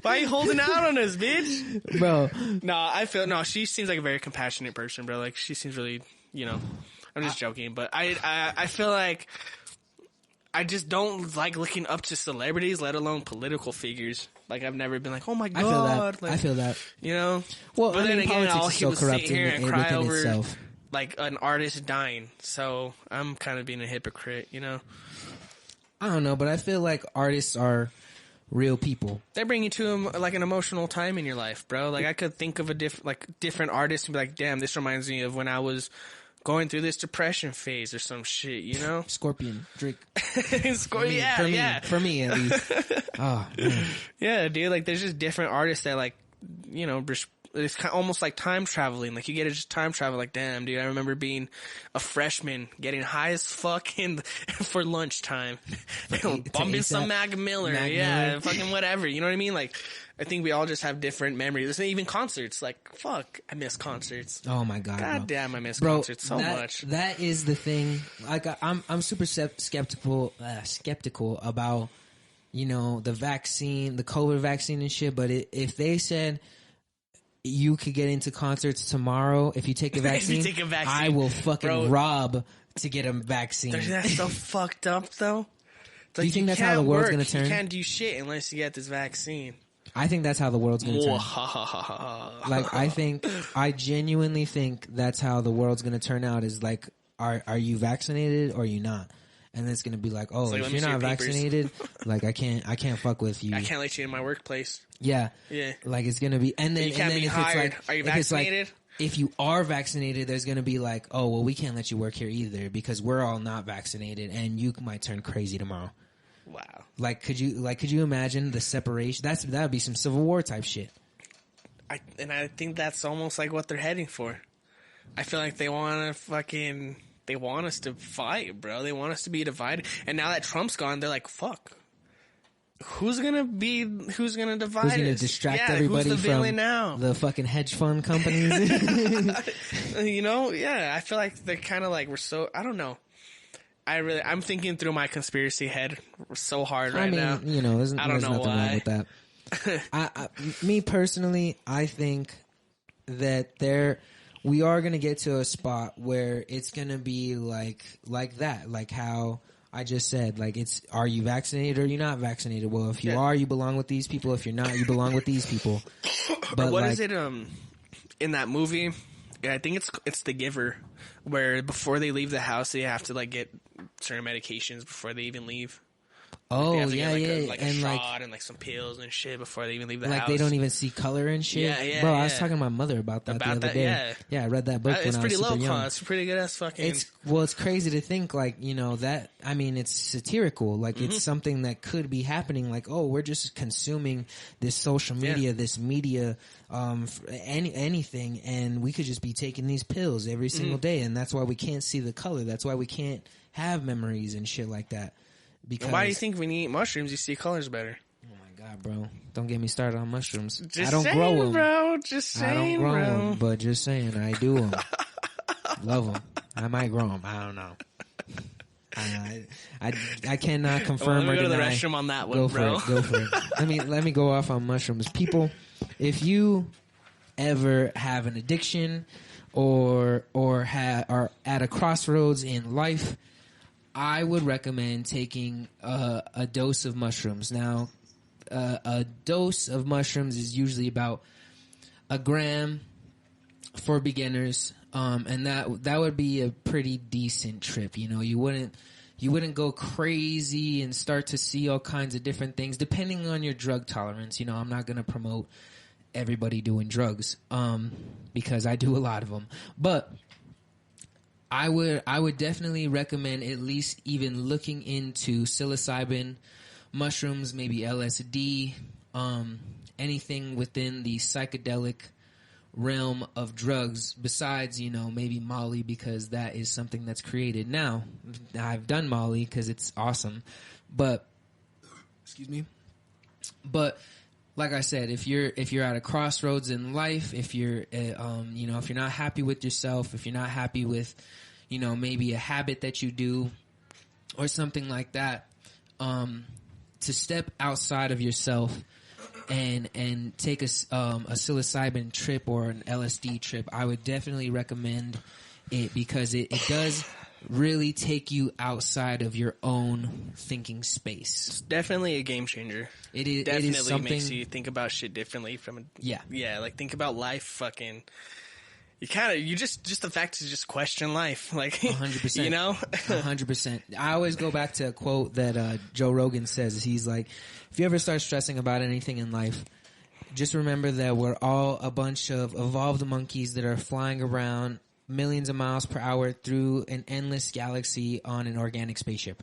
Why are you holding out on us, bitch? Bro. No, she seems like a very compassionate person, bro. Like, she seems really, you know, I'm just joking, but I feel like I just don't like looking up to celebrities, let alone political figures. Like, I've never been like, oh my God. I feel that. Like, I feel that. You know? Well, but then again, all he so would sit here and cry over itself. like an artist dying. So I'm kind of being a hypocrite, you know? I don't know, but I feel like artists are real people. They bring you to like an emotional time in your life, bro. Like I could think of a different artist and be like, damn, this reminds me of when I was going through this depression phase or some shit, you know? Scorpion, Drake. Yeah. For me, at least. Oh, man. Yeah, dude. Like there's just different artists that like, you know, it's almost like time traveling. Like you get to just time travel. Like, damn, dude, I remember being a freshman, getting high as fuck for lunchtime, bumping some Mac Miller. Yeah, fucking whatever. You know what I mean? Like, I think we all just have different memories. Even concerts. Like, fuck, I miss concerts. Oh my God, God damn, I miss concerts so much. That is the thing. Like, I'm super skeptical about, you know, the vaccine, the COVID vaccine and shit. But if they said you could get into concerts tomorrow if you take a vaccine, I will fucking rob to get a vaccine. That's so fucked up, though. Do you think that's how the world's going to turn? You can't do shit unless you get this vaccine. I think that's how the world's going to turn. Like, I genuinely think that's how the world's going to turn out is like, are you vaccinated or are you not? And it's going to be like, oh, like, if you're not vaccinated, like, I can't fuck with you. I can't let you in my workplace. Yeah. Yeah. Like, it's going to be, and then, you can't be hired. Are you vaccinated? If you are vaccinated, there's going to be like, oh, well, we can't let you work here either because we're all not vaccinated and you might turn crazy tomorrow. Wow. Like, could you imagine the separation? That would be some Civil War type shit. I think that's almost like what they're heading for. I feel like they want us to fight, bro. They want us to be divided. And now that Trump's gone, they're like, fuck. Who's gonna divide Who's gonna us? distract everybody who's the from villain now? the fucking hedge fund companies? You know, yeah. I feel like they're kind of like, I don't know. I'm thinking through my conspiracy head so hard right now. You know, there's know nothing why. wrong with that. Me personally, I think that we are going to get to a spot where it's going to be like that, like how I just said, like are you vaccinated or are you not vaccinated? Well, if you are, you belong with these people. If you're not, you belong with these people. But what is it, in that movie? Yeah, I think it's The Giver, where before they leave the house, they have to like get certain medications before they even leave. Oh, they have to yeah, get, yeah. like a shot and like some pills and shit before they even leave the house. Like they don't even see color and shit. Yeah, Bro, I was talking to my mother about that the other day. Yeah, I read that book when I was super young. It's pretty low cost. Pretty good ass fucking. It's crazy to think like, you know, that, I mean, it's satirical. Like it's something that could be happening. Like, oh, we're just consuming this social media, this media, anything, and we could just be taking these pills every single day, and that's why we can't see the color. That's why we can't have memories and shit like that. Because why do you think when you eat mushrooms you see colors better? Oh my god, bro! Don't get me started on mushrooms. I don't grow them, bro. I don't grow them, but just saying, I do them. Love them. I might grow them. I don't know. I cannot confirm or deny. Go to the restroom on that one, bro. Go for it. Let me go off on mushrooms. People, if you ever have an addiction or are at a crossroads in life, I would recommend taking a dose of mushrooms. Now, a dose of mushrooms is usually about a gram for beginners, and that would be a pretty decent trip. You know, you wouldn't go crazy and start to see all kinds of different things depending on your drug tolerance. You know, I'm not going to promote everybody doing drugs because I do a lot of them, but I would definitely recommend at least even looking into psilocybin, mushrooms, maybe LSD, anything within the psychedelic realm of drugs besides, you know, maybe Molly, because that is something that's created. Now, I've done Molly because it's awesome, but like I said, if you're at a crossroads in life, if you're you know, if you're not happy with yourself, if you're not happy with, you know, maybe a habit that you do or something like that, to step outside of yourself and take a psilocybin trip or an LSD trip, I would definitely recommend it because it does really take you outside of your own thinking space. It's definitely a game changer. It is definitely something, makes you think about shit differently yeah, like think about life. Fucking, you just the fact to just question life, like 100%, you know, 100%. I always go back to a quote that Joe Rogan says. He's like, if you ever start stressing about anything in life, just remember that we're all a bunch of evolved monkeys that are flying around millions of miles per hour through an endless galaxy on an organic spaceship.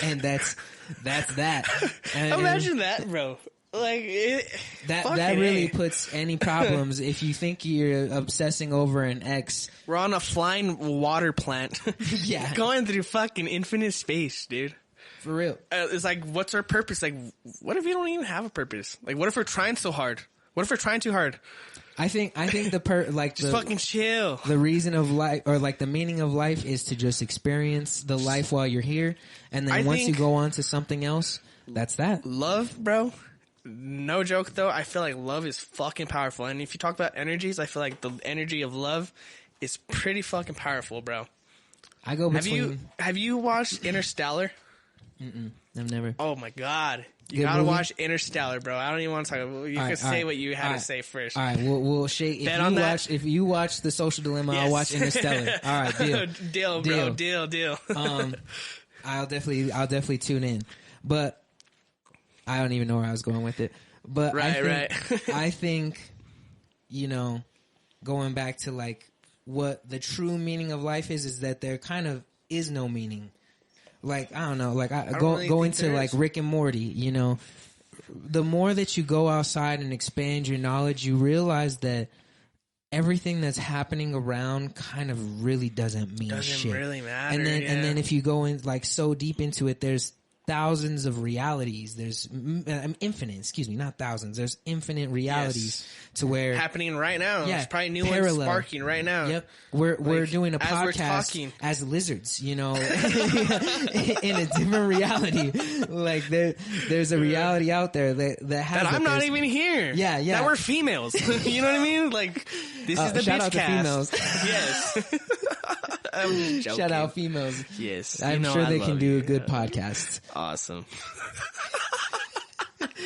And that's that. Imagine that, bro. Like that really puts any problems. If you think you're obsessing over an ex, we're on a flying water plant. Yeah, going through fucking infinite space, dude. For real. It's like, what's our purpose? Like, what if we don't even have a purpose? Like, what if we're trying so hard? What if we're trying too hard? I think just fucking chill. The reason of life, or like the meaning of life, is to just experience the life while you're here, and then once you go on to something else, that's that. Love, bro. No joke though. I feel like love is fucking powerful, and if you talk about energies, I feel like the energy of love is pretty fucking powerful, bro. I go between. Have you watched Interstellar? I've never. Oh my god. You Good gotta movie? Watch Interstellar, bro. I don't even want to talk about it. You can say what you had to say first. All right, we'll shake. If you watch The Social Dilemma, yes. I'll watch Interstellar. All right, deal. Deal, bro. Deal. I'll definitely tune in. But I don't even know where I was going with it. But right. I think, you know, going back to like what the true meaning of life is that there kind of is no meaning. Like, I don't know, like I go into like Rick and Morty, you know. the more that you go outside and expand your knowledge, you realize that everything that's happening around kind of really doesn't mean shit. Doesn't really matter. And then if you go in like so deep into it, there's thousands of realities. There's infinite, excuse me, not thousands. There's infinite realities to where happening right now. Yeah, There's probably new parallel. ones sparking right now. Yep. We're doing a as we're podcast talking. as lizards, you know, in a different reality. Like there's a reality out there that has That I'm not even here. Yeah. That we're females. You know what I mean? Like, this is the shout bitch out to cast. females. Yes. I'm just joking. Shout out females. Yes. I'm sure they can do a good podcast. Awesome.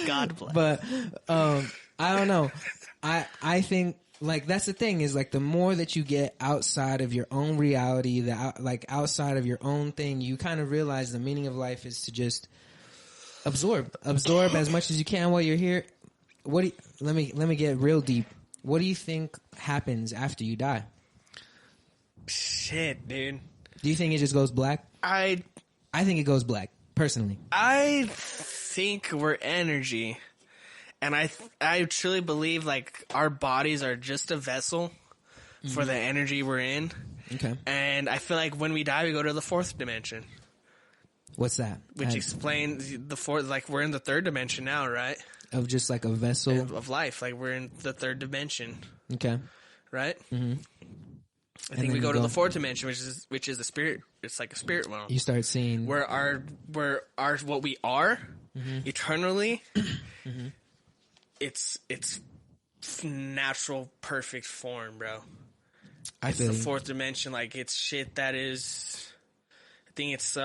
God bless. But I don't know. I think like that's the thing is like the more that you get outside of your own reality, like outside of your own thing, you kind of realize the meaning of life is to just absorb as much as you can while you're here. Let me get real deep. What do you think happens after you die? Shit, dude. Do you think it just goes black? I think it goes black, personally. I think we're energy. And I truly believe, like, our bodies are just a vessel for the energy we're in. Okay. And I feel like when we die, we go to the fourth dimension. What's that? Which explains the fourth, like, we're in the third dimension now, right? Of just like a vessel? Of life. Like, we're in the third dimension. Okay. Right? Mm-hmm. I think we go to the fourth dimension, which is the spirit. It's like a spirit realm. You start seeing where our what we are eternally. It's natural, perfect form, bro. It's the fourth dimension. Like, it's shit that is. I think it's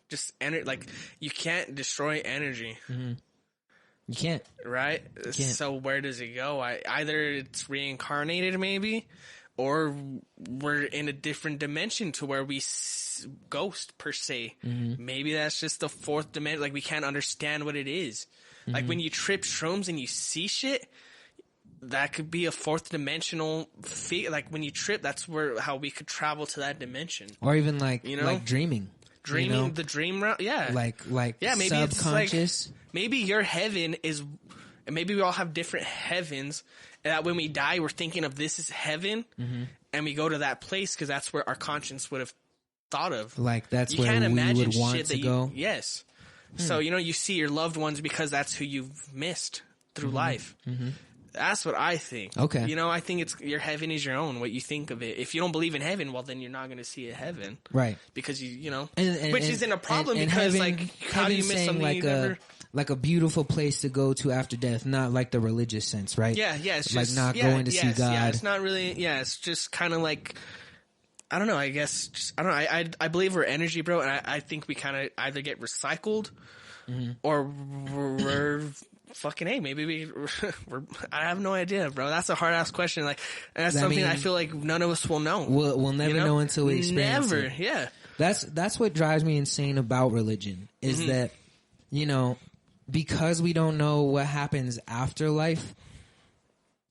just energy. Like, you can't destroy energy. Mm-hmm. You can't. Right. You can't. So where does it go? Either it's reincarnated, maybe. Or we're in a different dimension to where we ghost, per se. Mm-hmm. Maybe that's just the fourth dimension. Like, we can't understand what it is. Mm-hmm. Like, when you trip shrooms and you see shit, that could be a fourth dimensional like, when you trip, that's how we could travel to that dimension. Or even, like, you know? Like dreaming. Dreaming, you know? The dream realm, yeah. Like yeah, maybe subconscious. It's like, maybe your heaven is... And maybe we all have different heavens... And that when we die, we're thinking of this is heaven, and we go to that place because that's where our conscience would have thought of. Like, that's where we would want to go? Yes. So, you know, you see your loved ones because that's who you've missed through life. Mm-hmm. That's what I think. Okay. You know, I think your heaven is your own, what you think of it. If you don't believe in heaven, well, then you're not going to see a heaven. Right. Because, you know, which isn't a problem and because, heaven, like, how do you miss something like you never... Like a beautiful place to go to after death, not like the religious sense, right? Yeah, it's just... Like not going to see God. Yeah, it's not really... Yeah, it's just kind of like... I don't know, I guess... Just, I don't know, I believe we're energy, bro, and I think we kind of either get recycled or we're... Fucking A, maybe we're... I have no idea, bro. That's a hard-ass question. Like, and that's something I feel like none of us will know. We'll never know until we experience it. Never, yeah. That's what drives me insane about religion, is that, you know... Because we don't know what happens after life,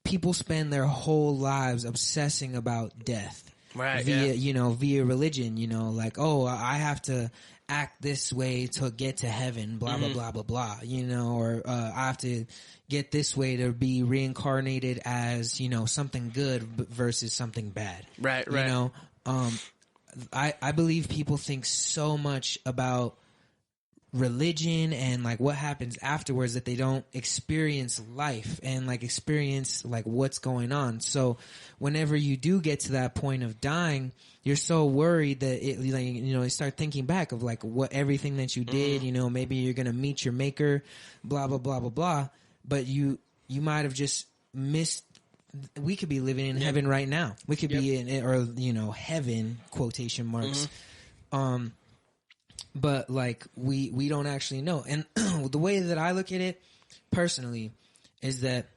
people spend their whole lives obsessing about death. Right. Via religion, you know, like, oh, I have to act this way to get to heaven, blah, blah, blah, blah, blah, you know, or I have to get this way to be reincarnated as, you know, something good versus something bad. Right. You know, I believe people think so much about religion and like what happens afterwards that they don't experience life and like experience like what's going on. So whenever you do get to that point of dying, you're so worried that it, like, you know, you start thinking back of like what everything that you did, you know, maybe you're going to meet your maker, blah, blah, blah, blah, blah. But you might have just missed. We could be living in heaven right now. We could be in, or, you know, heaven, quotation marks. But like we don't actually know. And the way that I look at it personally is that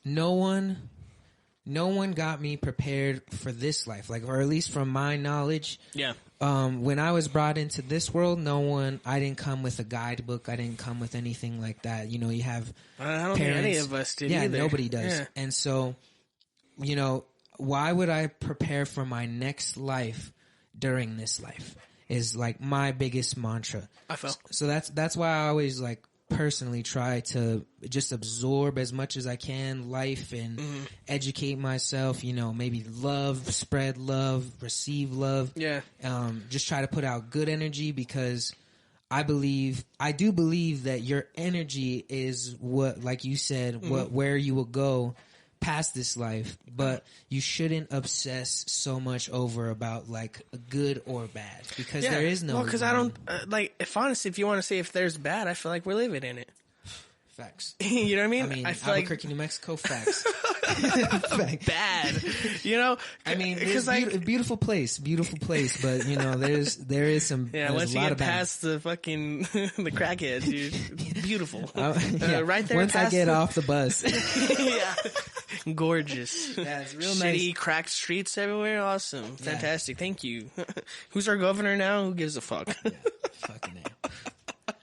no one got me prepared for this life, like, or at least from my knowledge. Yeah. When I was brought into this world, I didn't come with a guidebook. I didn't come with anything like that. You know, you have I don't think any of us did either. Nobody does. Yeah. And so, you know, why would I prepare for my next life during this life? Is like my biggest mantra. I felt. So that's why I always like personally try to just absorb as much as I can life and educate myself, maybe spread love, receive love. Yeah. Just try to put out good energy, because I do believe that your energy is what, like you said, where you will go past this life, but you shouldn't obsess so much over about like good or bad, because there is no. Well, because I don't if you want to say if there's bad, I feel like we're living in it. Facts. You know what I mean? I mean, I feel Albuquerque, New Mexico. Facts. Facts. Bad. You know? I mean, it's beautiful place, but there is some. Yeah, once you get past the fucking the crackheads, dude, beautiful. Right there. Once I get off the bus. Yeah. Gorgeous. Yeah, it's real Shitty, nice. cracked streets everywhere. Awesome. Fantastic. Thank you. Who's our governor now? Who gives a fuck? Fucking name.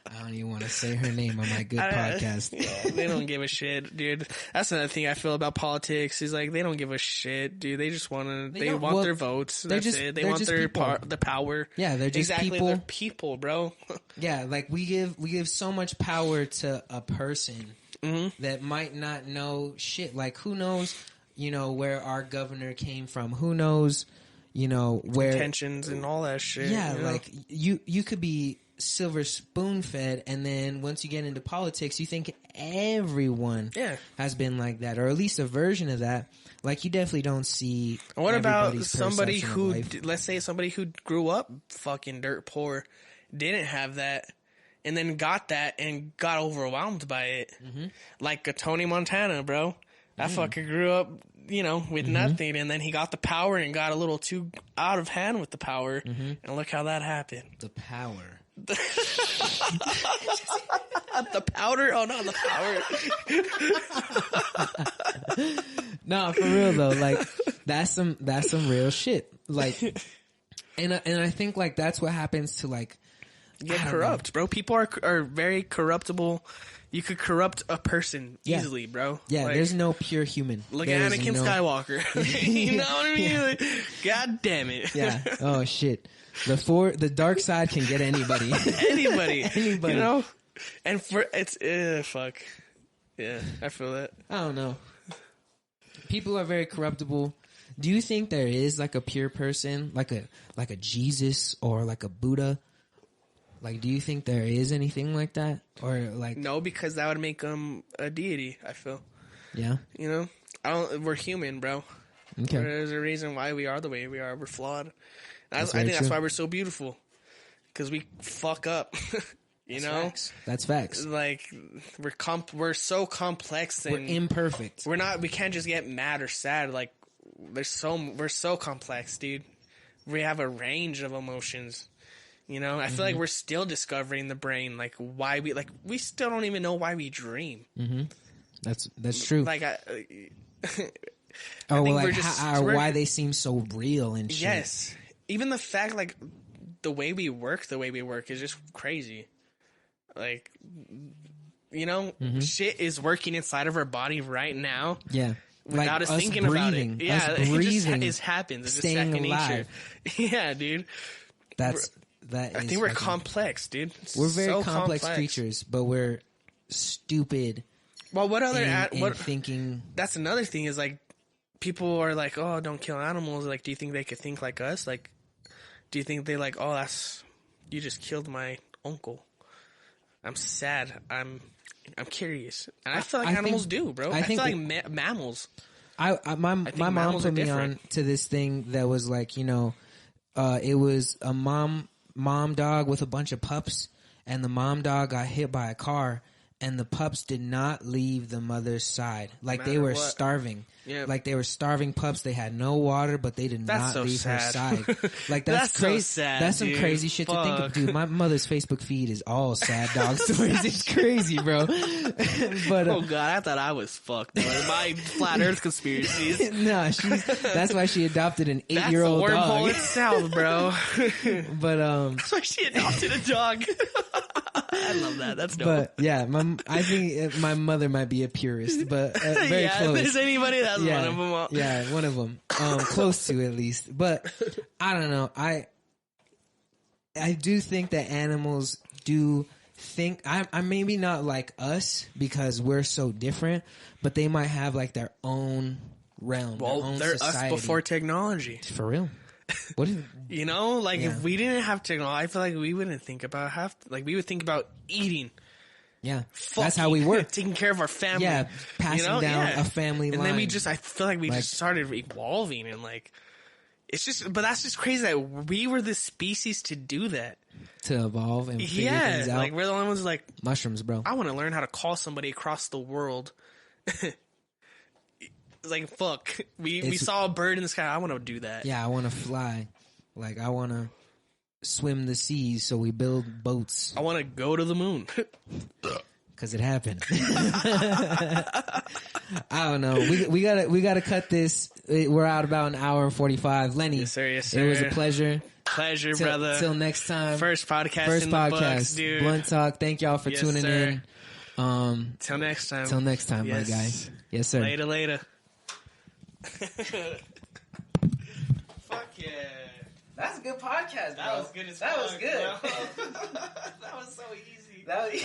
I don't even want to say her name on my good podcast. Yeah, they don't give a shit, dude. That's another thing I feel about politics. Is like they don't give a shit, dude. They just want to. They want their votes. That's it. They want their the power. Yeah, they're just exactly people. They're people, bro. Yeah, like we give so much power to a person that might not know shit. Like who knows, where our governor came from? Who knows, where intentions and all that shit. Yeah, like you could be silver spoon fed, and then once you get into politics, you think everyone has been like that, or at least a version of that. Like you definitely don't see. What about somebody who, let's say, somebody who grew up fucking dirt poor, didn't have that, and then got that and got overwhelmed by it, like a Tony Montana, bro. That fucker grew up, with nothing, and then he got the power and got a little too out of hand with the power, and look how that happened. The power. The powder? Oh no, the power. No, for real though. Like that's some real shit. Like, and I think like that's what happens to like get corrupt, bro. People are very corruptible. You could corrupt a person easily, bro. Yeah, like, there's no pure human. Look at Anakin Skywalker. You know what I mean? Yeah. Like, God damn it. Yeah. Oh shit. The dark side can get anybody. Anybody. And it's fuck. Yeah, I feel that. I don't know. People are very corruptible. Do you think there is like a pure person, like a Jesus or like a Buddha? Like, do you think there is anything like that, or like no? Because that would make them a deity. I feel. Yeah. We're human, bro. Okay. There's a reason why we are the way we are. We're flawed. I think true. that's why we're so beautiful. Because we fuck up. That's facts. Like we're so complex and we're imperfect. We can't just get mad or sad. Like we're so complex, dude. We have a range of emotions. I feel like we're still discovering the brain, like why we still don't even know why we dream. That's true. Like why they seem so real and shit. Yes. Even the fact like the way we work is just crazy. Like shit is working inside of our body right now. Yeah. Without like us thinking breathing, about it. Yeah, breathing, it happens. It's staying just second alive. nature. Yeah, dude. I think we're complex, dude. We're very complex creatures, but we're stupid. Well, what other thinking? That's another thing. Is like people are like, "Oh, don't kill animals." Like, do you think they could think like us? Like, do you think they like, "Oh, you just killed my uncle"? I'm sad. I'm curious, and I feel like animals do, bro. I feel like mammals. My mom put me on to this thing that was like, it was a mom dog with a bunch of pups, and the mom dog got hit by a car, and the pups did not leave the mother's side. Like they were starving. Yeah. Like they were starving pups. They had no water, but they did not leave her side. Like that's crazy. So sad, that's some crazy shit to think of, dude. My mother's Facebook feed is all sad dog stories. It's crazy, bro. But oh god, I thought I was fucked. My flat Earth conspiracies. No, that's why she adopted an 8-year-old dog. That's a wormhole itself, bro. But that's why she adopted a dog. I love that. That's dope. But yeah, I think my mother might be a purist, but very close. If there's anybody, that's one of them. Yeah, one of them. Close to at least. But I don't know. I do think that animals do think I'm maybe not like us because we're so different, but they might have like their own realm. Well, their own they're society. us before technology. For real. What if, You know, like Yeah. if we didn't have technology, I feel like we wouldn't think about we would think about eating. yeah, Fucking, that's how we work. taking care of our family. Yeah, passing down a family and line. then I feel like we Like- just started evolving and but that's just crazy that we were the species to do that. to evolve and figure things out. like we're the only ones like, Mushrooms, bro. I want to learn how to call somebody across the world. It's like, fuck, we saw a bird in the sky. I want to do that. Yeah, I want to fly. Like, I want to swim the seas, so we build boats. I want to go to the moon. Because it happened. I don't know. We gotta cut this. We're out about an hour and 45. Lenny, Yes, sir. Yes, it was sir. a pleasure. Pleasure, brother. Till next time. First podcast in the books, dude. Blunt Talk. Thank y'all for Yes, tuning sir. in. Till next time. Till next time, Yes. my guy. Yes, sir. Later. Fuck yeah. That's a good podcast, bro. That was good as That was fuck, good. bro. That was so easy. That was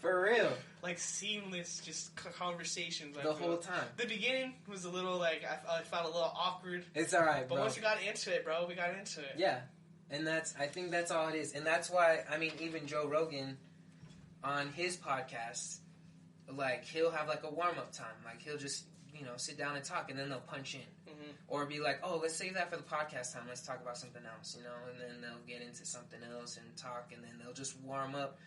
for real. Like seamless, just conversations. The whole time. The beginning was a little I felt a little awkward. It's all right, But bro. once we got into it, bro, we got into it. Yeah, and I think that's all it is, and that's why even Joe Rogan, on his podcast, like he'll have like a warm up time, like he'll just sit down and talk, and then they'll punch in, or be like, oh, let's save that for the podcast time. Let's talk about something else, and then they'll get into something else and talk, and then they'll just warm up.